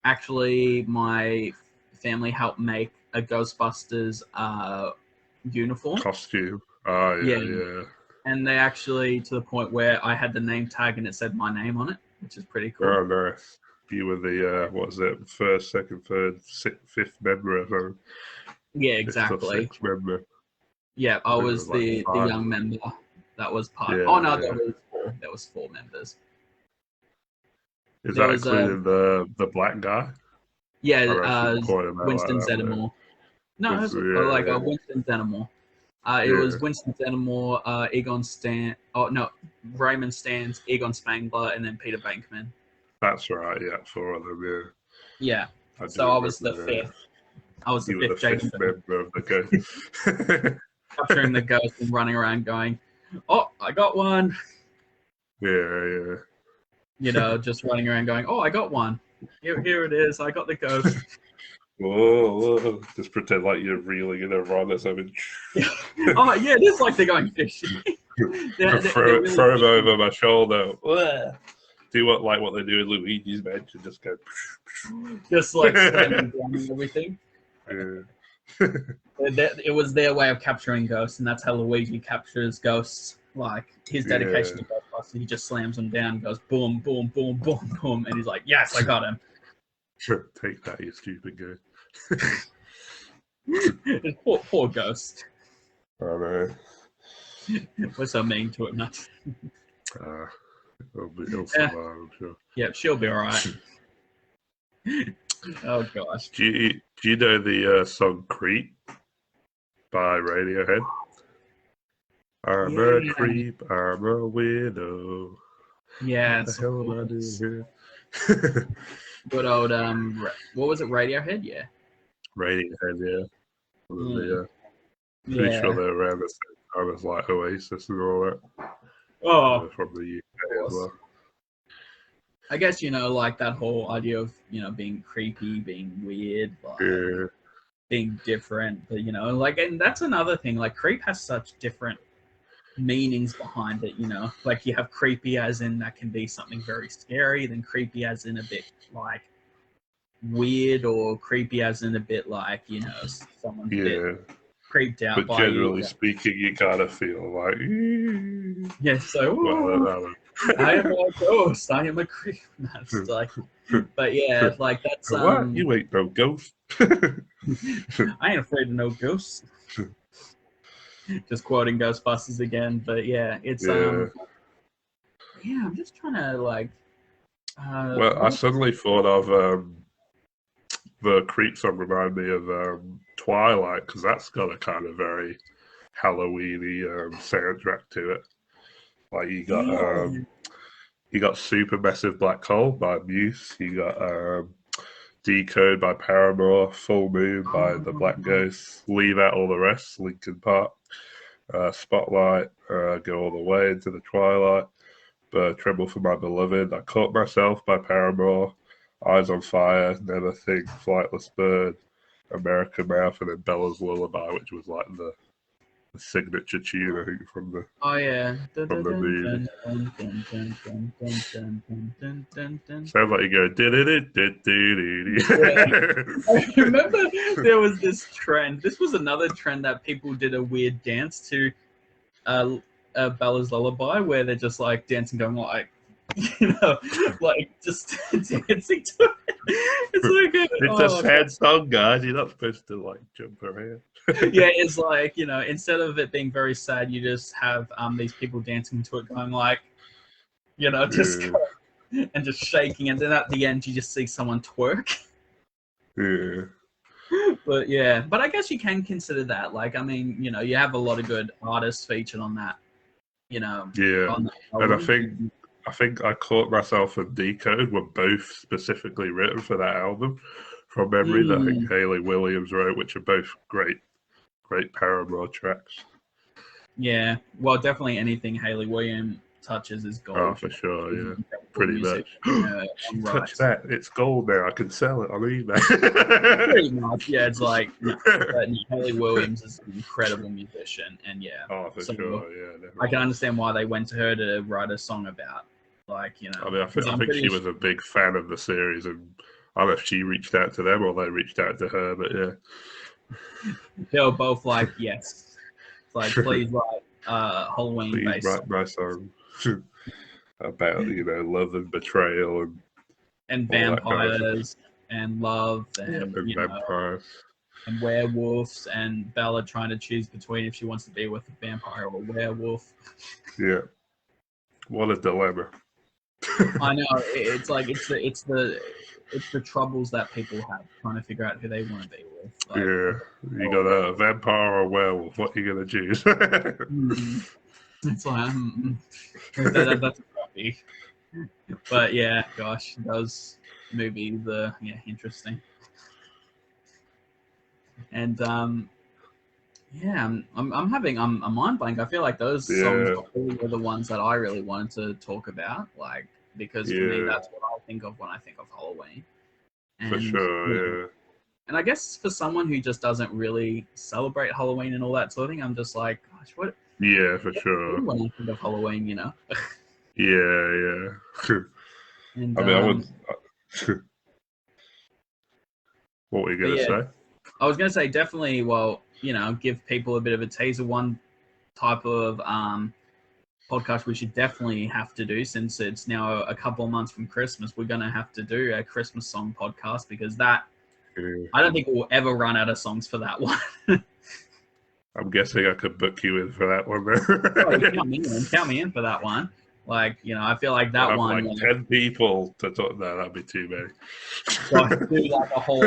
actually my family helped make a Ghostbusters uniform costume. Oh yeah. And they actually, to the point where I had the name tag and it said my name on it, which is pretty cool. Oh, nice. You were the what was it? First, second, third, fifth member of a Yeah, exactly. Sixth member. Yeah, I was the young member that was part. Oh no, there was four members. Is that including the black guy? Yeah, Winston Zeddemore. No, it was Winston Zeddemore. It was Winston Zeddemore, Egon Stan. Oh no, Raymond Stans, Egon Spangler, and then Peter Bankman. That's right. Yeah, four of them. Yeah. So I was the fifth. I was the fifth member of the ghost. Capturing the ghost and running around going, "Oh, I got one." Yeah. You know, just running around going, "Oh, I got one. Here it is. I got the ghost." Whoa. Just pretend like you're reeling in a rod or something. Oh, yeah, it is like they're going fishing. throw them over my shoulder. Do what they do in Luigi's Mansion, just go. Just like slamming down and everything. Yeah. It was their way of capturing ghosts, and that's how Luigi captures ghosts. Like his dedication to Ghostbusters, he just slams them down and goes boom, boom, boom, boom, boom, and he's like, "Yes, I got him." Take that, you stupid ghost. poor ghost. I know. We're so mean to him, not. It'll survive, I'm sure. Yeah, she'll be alright. Oh gosh. Do you know the song "Creep" by Radiohead? I'm a creep, I'm a widow. Yeah. What the hell am I doing here? Good old what was it? Radiohead, yeah. Radiohead, yeah. Pretty sure they're around the same time as like Oasis and all that. Oh, from the UK as well. I guess like that whole idea of being creepy, being weird, like being different, but and that's another thing. Like creep has such different meanings behind it. Like you have creepy as in that can be something very scary, then creepy as in a bit like weird, or creepy as in a bit like someone's a bit creeped out. But generally speaking, you kind of feel like so I am a ghost. I am a creep. That's like, but yeah, like that's what? You ain't no ghost. I ain't afraid of no ghosts. Just quoting Ghostbusters again, but yeah, it's I'm just trying to like. Well, I suddenly thought of the creep song reminded me of Twilight, because that's got a kind of very Halloween-y soundtrack to it. Like you got Supermassive Black Hole by Muse, you got Decode by Paramore, Full Moon by the Black Ghosts, Leave Out All the Rest, Linkin Park, Spotlight, Go All the Way into the Twilight, Tremble for My Beloved, I Caught Myself by Paramore, Eyes on Fire, Never Think, Flightless Bird, American Mouth, and then Bella's Lullaby, which was like the signature tune, I think, from the movie. Sounds like you go. I remember there was this trend. This was another trend that people did a weird dance to Bella's Lullaby, where they're just like dancing, going like, like just dancing to it. It's like it's a sad song, guys. You're not supposed to like jump around. Yeah, it's like instead of it being very sad, you just have these people dancing to it, going like, just and just shaking, and then at the end you just see someone twerk. Yeah. But I guess you can consider that. Like, I mean, you have a lot of good artists featured on that. Yeah, and I think I Caught Myself and Decode were both specifically written for that album from memory that I think Hayley Williams wrote, which are both great Paramore tracks. Yeah, well, definitely anything Hayley Williams touches is gold. Oh, for sure, yeah. pretty music much. on Touch rights. that. It's gold now. I can sell it on eBay. Pretty much, yeah. It's like, no, but Haley Williams is an incredible musician, and yeah. Oh, for so sure. Yeah, definitely. I can understand why they went to her to write a song about, like, you know. I mean, I think she was a big fan of the series, and I don't know if she reached out to them or they reached out to her, but yeah. They were both like, yes. It's like, please write Halloween Please based write my song about, love and betrayal and all that kind of vampires and love and, and vampires. And werewolves, and Bella trying to choose between if she wants to be with a vampire or a werewolf. Yeah. What a dilemma. I know, it's like it's the troubles that people have trying to figure out who they want to be with. Like, yeah, you got a vampire or a werewolf. What are you gonna choose? It's like that's crappy. But yeah, gosh, those movies are interesting. And yeah, I'm having a mind blank. I feel like those songs were the ones that I really wanted to talk about, like, because for me that's what I think of when I think of Halloween. And, for sure, yeah. And I guess for someone who just doesn't really celebrate Halloween and all that sort of thing, I'm just like, gosh, what? Yeah, for sure. When I think of Halloween, Yeah, yeah. And, I mean, I would. What were you gonna say? I was gonna say definitely. Well, give people a bit of a teaser. One type of podcast we should definitely have to do, since it's now a couple of months from Christmas. We're gonna have to do a Christmas song podcast, because that I don't think we'll ever run out of songs for that one. I'm guessing I could book you in for that one, man. Count me in for that one. Like, I feel like that one. Like 10 people to talk. No, that'd be too many. Like, do like a whole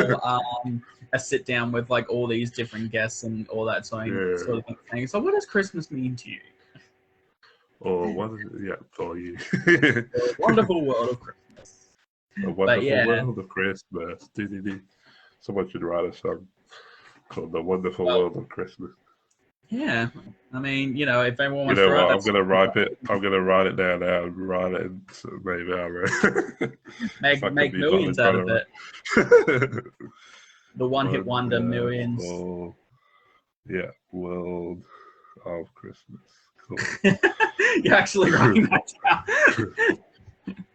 a sit down with like all these different guests and all that sort of thing. So, what does Christmas mean to you? Or what? For you. The wonderful world of Christmas. A wonderful world of Christmas. Someone should write a song called "The Wonderful World of Christmas." Yeah, I mean, if anyone wants to write I'm gonna write it. I'm gonna write it down now and write it. And maybe I'll make millions out of it. The one-hit wonder, millions. Yeah, world of Christmas. Cool. You're actually writing that down.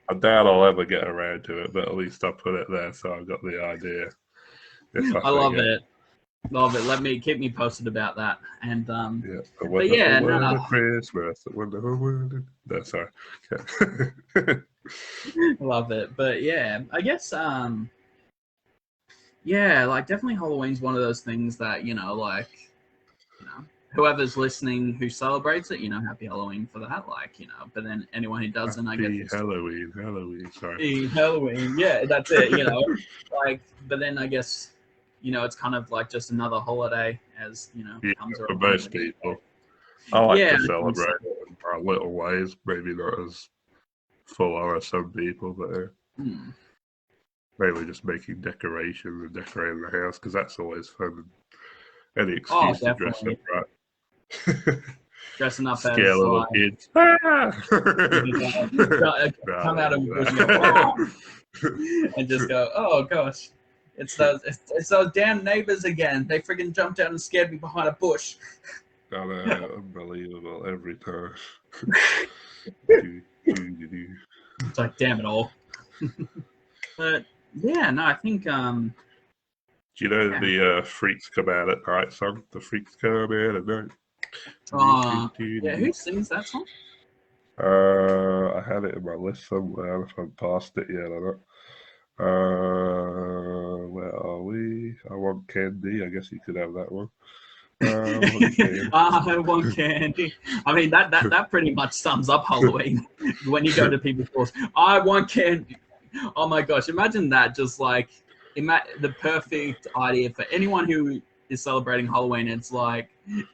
I doubt I'll ever get around to it, but at least I put it there, so I've got the idea. I love it. Love it. Keep me posted about that. And but yeah, no. Christmas. No, sorry. Love it. But yeah, I guess like definitely Halloween's one of those things that whoever's listening who celebrates it, happy Halloween for that. Like, but then anyone who doesn't, I guess Halloween. Sorry. Halloween. Yeah, that's it. Like, but then I guess. It's kind of like just another holiday, as comes around. For most people, I like to celebrate in our little ways. Maybe not as full on as some people, but mainly just making decorations and decorating the house, because that's always fun. Any excuse to dress up right. Dressing up scare as little kids. Come out of and just go, oh gosh. It's those damn neighbors again. They friggin' jumped out and scared me behind a bush. Oh, no, unbelievable every time. It's like, damn it all. But yeah, no, I think. Do you know the Freaks Come Out at Night song? The Freaks Come Out at Night. Yeah, who sings that song? I had it in my list somewhere. If I'm past it yet or not. Where are we? I Want Candy. I guess you could have that one. I want candy. I mean, that pretty much sums up Halloween. When you go to people's stores, I want candy. Oh my gosh, imagine that. Just like, the perfect idea for anyone who is celebrating Halloween. It's like,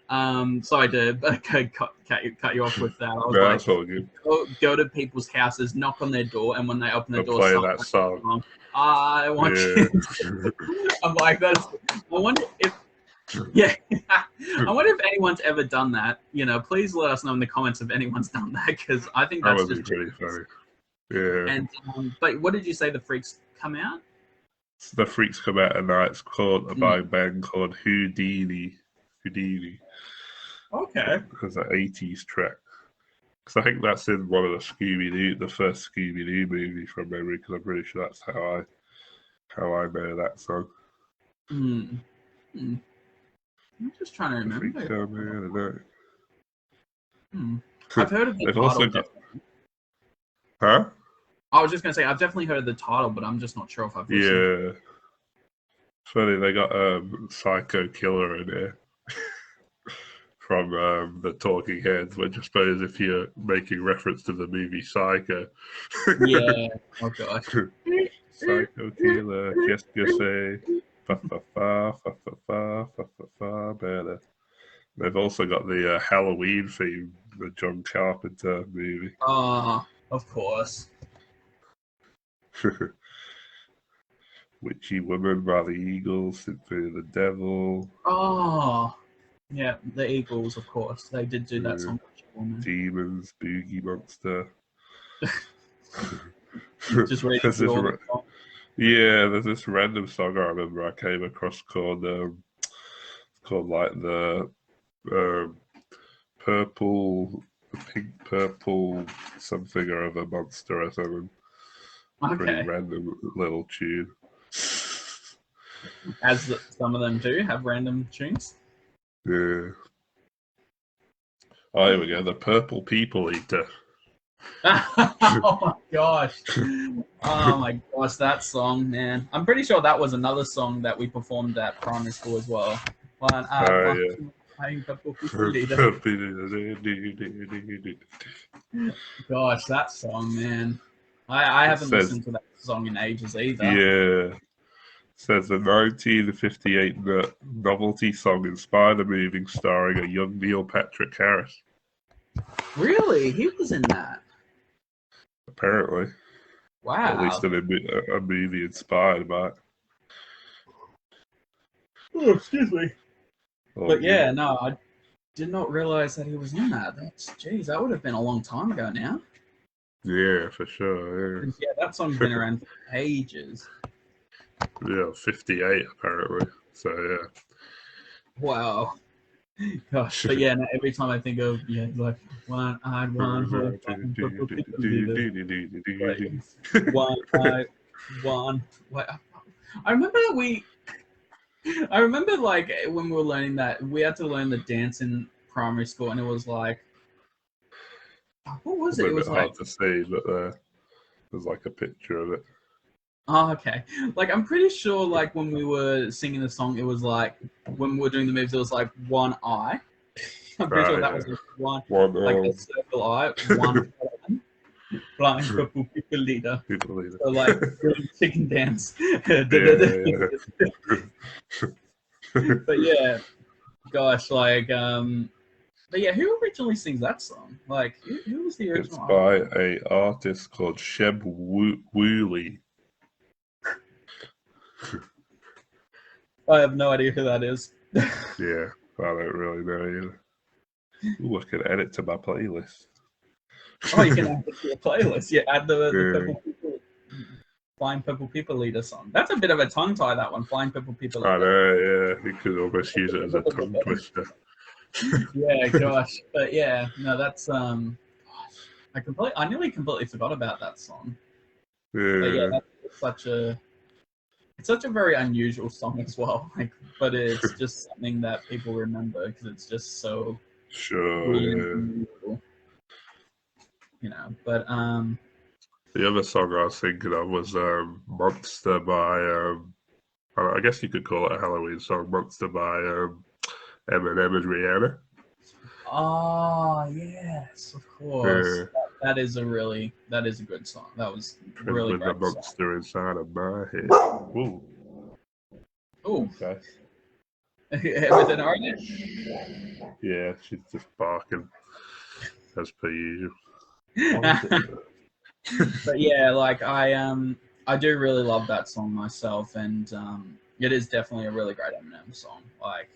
sorry to cut you off with that. I was that's all good. Go to people's houses, knock on their door, and when they open the door, play that song. I want you. I'm like, I wonder if anyone's ever done that. Please let us know in the comments if anyone's done that, because I think that's just pretty funny. Yeah. And but what did you say the Freaks come out? The Freaks come out at night. It's called by a Mm. band called Houdini. Houdini. Okay. It's an 80s track. Because I think that's in one of the first Scooby Doo movie from memory. Because I'm pretty sure that's how I know that song. Mm. Mm. I'm just trying to The remember. Freaks come out at night. I've heard of the They've title. also got, huh? I was just gonna say I've definitely heard of the title, but I'm just not sure if I've listened. Yeah. Funny, they got Psycho Killer in there from the Talking Heads, which I suppose if you're making reference to the movie Psycho. Yeah. Oh gosh. Psycho Killer, qu'est-ce que c'est? Fa fa fa fa fa fa fa fa fa better. They've also got the Halloween theme, the John Carpenter movie. Of course. Witchy Woman by the Eagles, Symphony of the Devil. Oh, yeah, the Eagles, of course. They did do that song. Demons, Boogie Monster. Just ready there's to this, all the song. yeah, there's this random song I remember I came across called like the pink purple something or other monster or something. Pretty Okay. random little tune. As some of them do have random tunes. Yeah. Oh, here we go. The Purple People Eater. Oh my gosh. Oh my gosh, that song, man. I'm pretty sure that was another song that we performed at primary school as well. Gosh, that song, man. I haven't listened to that song in ages either. Yeah. Says the 1958 novelty song inspired a movie starring a young Neil Patrick Harris. Really? He was in that? Apparently. Wow. At least in a movie inspired by it. Oh, excuse me. But yeah, no, I did not realize that he was in that. Geez, that would have been a long time ago now. Yeah, for sure. Yeah, that song's been around for ages. Yeah, 58 apparently. So yeah. Wow. Gosh, but yeah, no, every time I think of like one-eyed one horse, one-eyed one. I remember I remember like when we were learning that we had to learn the dance in primary school, and it was like, what was it? It was hard to see, but there's like a picture of it. Oh, okay. Like, I'm pretty sure, like, when we were singing the song, it was like, when we were doing the moves, it was like one eye. I'm pretty sure that was like one like a circle eye, one blind purple people leader. So, like, doing chicken dance. But yeah, gosh, like, but yeah, who originally sings that song? Like, who was the original? It's by an artist called Sheb Woolley. I have no idea who that is. Yeah, I don't really know either. Ooh, I can add it to my playlist. Oh, you can add it to your playlist. Yeah, add the Flying Purple People Leader song. That's a bit of a tongue tie, that one. Flying Purple People Leader. I know, yeah. You could almost use it as a tongue twister. Yeah, gosh. But yeah, no, that's I nearly completely forgot about that song. Yeah. But yeah, it's such a very unusual song as well. Like, but it's just something that people remember because it's just so unusual. You know, but the other song I was thinking of was Monster by I guess you could call it a Halloween song, Monster by Eminem and Rihanna. Oh yes, of course. Yeah. That is a good song. That was really great. With the monster inside of my head. Ooh. Ooh. Okay. Everything all right? Yeah, she's just barking as per usual. But yeah, like I do really love that song myself, and it is definitely a really great Eminem song. Like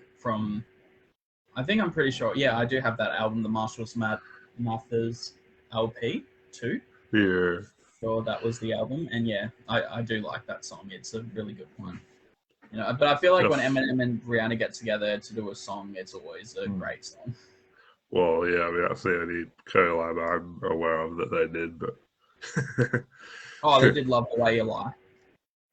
I think I'm pretty sure. Yeah, I do have that album, the Marshall's Mathers LP too. Yeah. sure that was the album, and yeah, I do like that song. It's a really good one. You know, but I feel like when Eminem and Rihanna get together to do a song, it's always a great song. Well, yeah, I mean, that's the only collab I'm aware of that they did, but... Oh, they did Love the Way You Lie.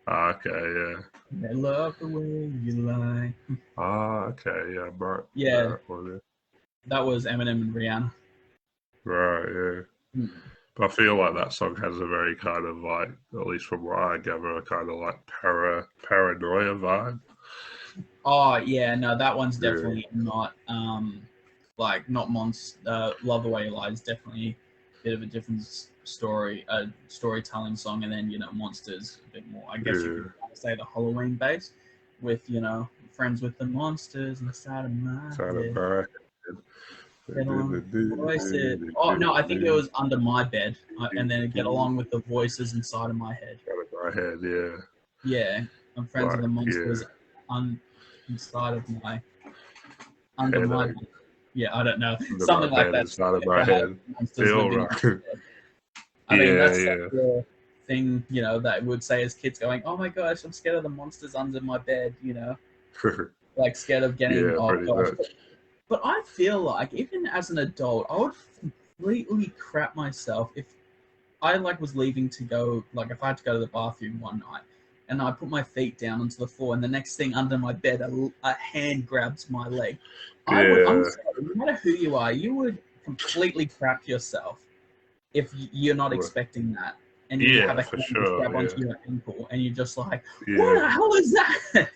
Okay, yeah. They love the way you lie. Okay, yeah, but Yeah, that was Eminem and Rihanna. Right, yeah. But I feel like that song has a very kind of like, at least from what I gather, a kind of like paranoia vibe. Oh yeah, no, that one's definitely not like not monster. Love the Way You Lie is definitely a bit of a different storytelling song, and then Monsters a bit more. I guess you could say the Halloween base with friends with the monsters inside of my head. Oh no, I think it was Under My Bed, and then Get Along with the Voices Inside of My Head. Yeah. Yeah, I'm friends with the monsters inside of my under my bed. Yeah, I don't know, something like that. Inside of my head. Feel right. I mean, that's the thing, that would say as kids going, "Oh my gosh, I'm scared of the monsters under my bed," like scared of getting. Oh gosh. But I feel like even as an adult, I would completely crap myself if I was leaving to go, if I had to go to the bathroom one night and I put my feet down onto the floor and the next thing under my bed, a hand grabs my leg. I'm sorry, no matter who you are, you would completely crap yourself if you're not expecting that. And you have a hand grab onto your ankle and you're just like, what the hell is that?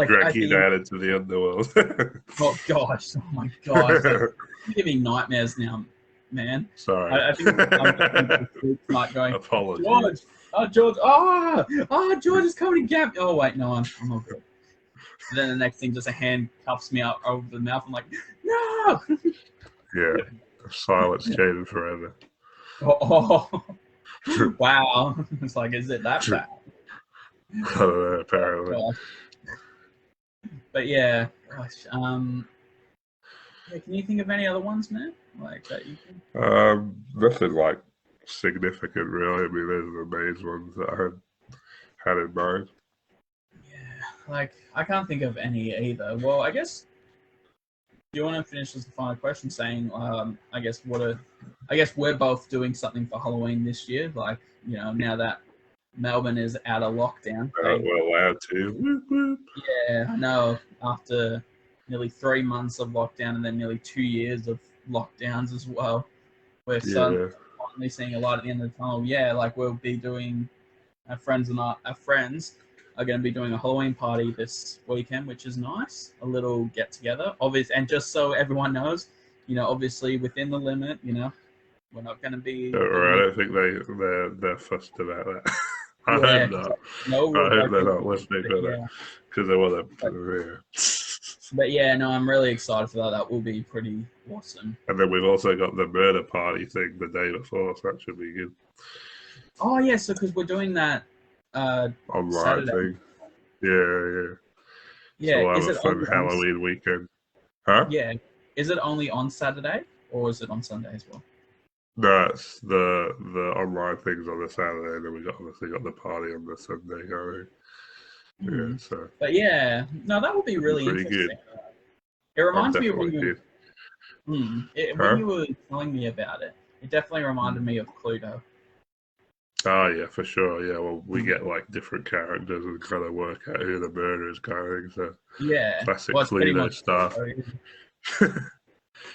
Drag you down into the underworld. Oh gosh, oh my gosh. You're giving nightmares now, man. Sorry. I think I'm going, Apologies. George, George is coming to get me. Oh wait, no, I'm all good. And then the next thing, just a hand cuffs me up over the mouth. I'm like, no! Yeah, silence Jayden forever. Oh. Wow. It's like, is it that bad? I don't know, apparently. Oh, but yeah, gosh. Can you think of any other ones, man? Like that you can? Nothing like significant, really. I mean, those are the main ones that I had in mind. Yeah, I can't think of any either. Well, I guess. Do you want to finish as the final question, saying, I guess we're both doing something for Halloween this year. Now that Melbourne is out of lockdown. We're allowed to. Yeah, I know. After nearly 3 months of lockdown and then nearly 2 years of lockdowns as well, we're finally seeing a light at the end of the tunnel. Yeah, we'll be doing. Our friends are going to be doing a Halloween party this weekend, which is nice. A little get together, obviously, and just so everyone knows, obviously within the limit. We're not going to be. I don't think they're fussed about that. I hope not. No, I hope they're not listening to that because they want to. But yeah, no, I'm really excited for that. That will be pretty awesome. And then we've also got the murder party thing the day before, so that should be good. Oh yeah, so because we're doing that. Online thing. Yeah. Yeah, so we'll have a fun Halloween weekend. Huh? Yeah. Is it only on Saturday or is it on Sunday as well? No, it's the online things on the Saturday, and then we obviously got the party on the Sunday going. Yeah, so. But yeah, no, that would be really interesting. Good. It reminds me of when you were telling me about it. It definitely reminded me of Cluedo. Oh yeah, for sure. Yeah, well, we get different characters and kind of work out who the murderer is going. So yeah, classic Cluedo stuff.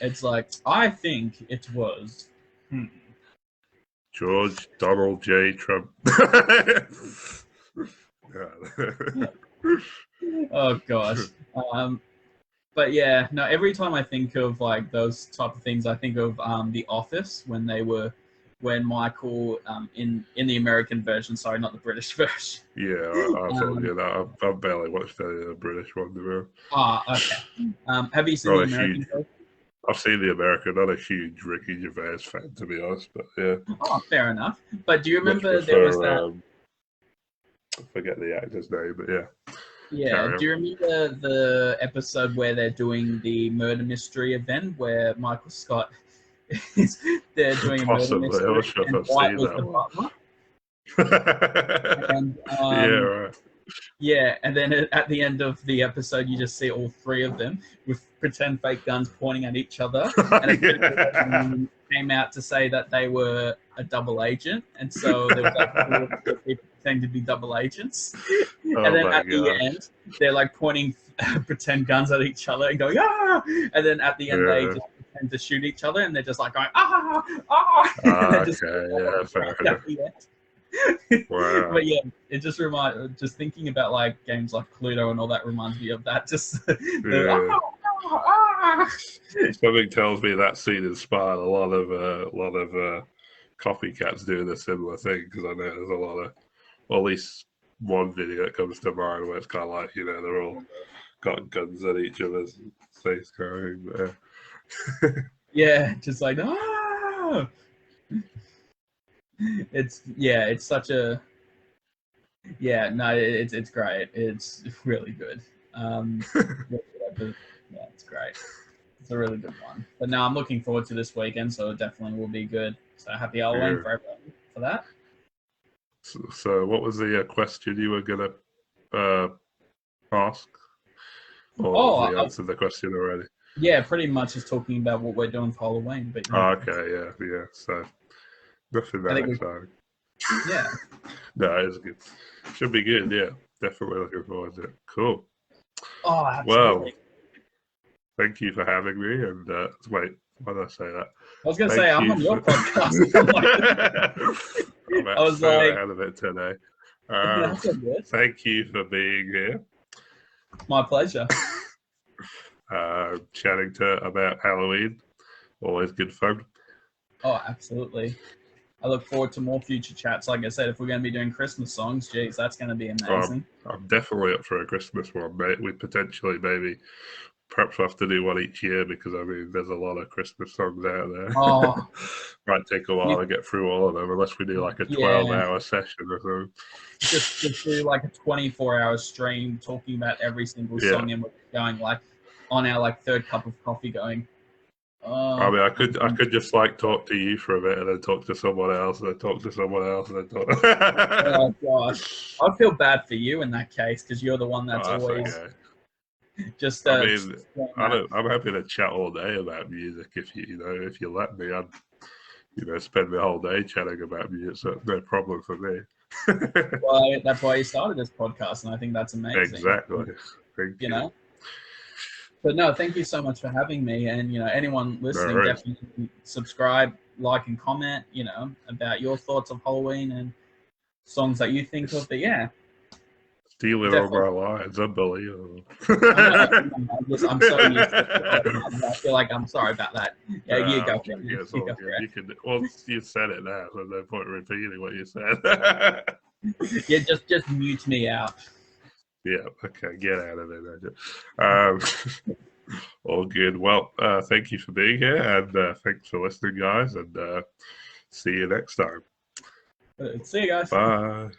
It's I think it was George Donald J. Trump. Oh gosh. But yeah, no. Every time I think of those type of things, I think of The Office when Michael in the American version, sorry, not the British version. Yeah, I've barely watched the British one. Okay. Have you seen the American version? I've seen the American. Not a huge Ricky Gervais fan, to be honest, but yeah. Oh, fair enough. But do you remember there was that? I forget the actor's name, but yeah. Yeah. Do you remember the episode where they're doing the murder mystery event where Michael Scott they're doing a murder mystery and Dwight was the butler? And Yeah, right. yeah, and then at the end of the episode, you just see all three of them with pretend fake guns pointing at each other. And Yeah. came out to say that they were a double agent, and so there was like four people pretending to be double agents. And Oh then my at the gosh. end, they're like pointing pretend guns at each other and going ah, and then at the end they Yeah. just pretend to shoot each other, and they're just like going ah ah, and they're just Okay, yeah, fair at enough. the end. Wow. But yeah, it just thinking about like games like Cluedo and all that reminds me of that. Just the Yeah. ah. Something tells me that scene inspired a lot of copycats doing a similar thing, because I know there's a lot of, well, at least one video that comes to mind where it's kind of like, they're all got guns at each other's face going. Yeah, just like ah. It's such a no, it's great. It's really good. Yeah, it's great. It's a really good one. But no, I'm looking forward to this weekend, so it definitely will be good. So happy Halloween Yeah. for everyone for that. So what was the question you were gonna ask, or have we answered the question already? Yeah, pretty much just talking about what we're doing for Halloween. But Oh, okay, yeah. So nothing that exciting. Yeah. No, it's good. Should be good. Yeah, definitely looking forward to it. Cool. Oh, absolutely. Well, thank you for having me. And wait, why did I say that? I was going to say I'm on your podcast. I'm I was like ahead of it today. Thank you for being here. My pleasure. Chatting about Halloween, always good fun. Oh, absolutely. I look forward to more future chats. Like I said, if we're going to be doing Christmas songs, geez, that's going to be amazing. I'm definitely up for a Christmas one, mate. We potentially perhaps we'll have to do one each year, because I mean, there's a lot of Christmas songs out there. Oh, might take a while to get through all of them, unless we do like a 12-hour session or something. Just do like a 24-hour stream talking about every single song, and we're going like on our like third cup of coffee, going. I mean, I could just like talk to you for a bit, and then talk to someone else, and then talk to someone else, and then talk. Oh gosh, I feel bad for you in that case, because you're the one that's always. Okay. Just. I mean, I'm happy to chat all day about music if if you let me. I'd spend the whole day chatting about music, so no problem for me. Well, that's why you started this podcast, and I think that's amazing. Exactly. Thank you. But no, thank you so much for having me. And anyone listening, definitely subscribe, like, and comment. About your thoughts of Halloween and songs that you think of. But yeah, stealing over our lives, unbelievable. I'm so used to it. I feel like I'm sorry about that. Yeah, you go for it. You can. Well, you said it now, so no point in repeating what you said. Yeah, just mute me out. Yeah, okay, get out of there. All good. Well, thank you for being here, and thanks for listening, guys, and see you next time. See you guys. Bye.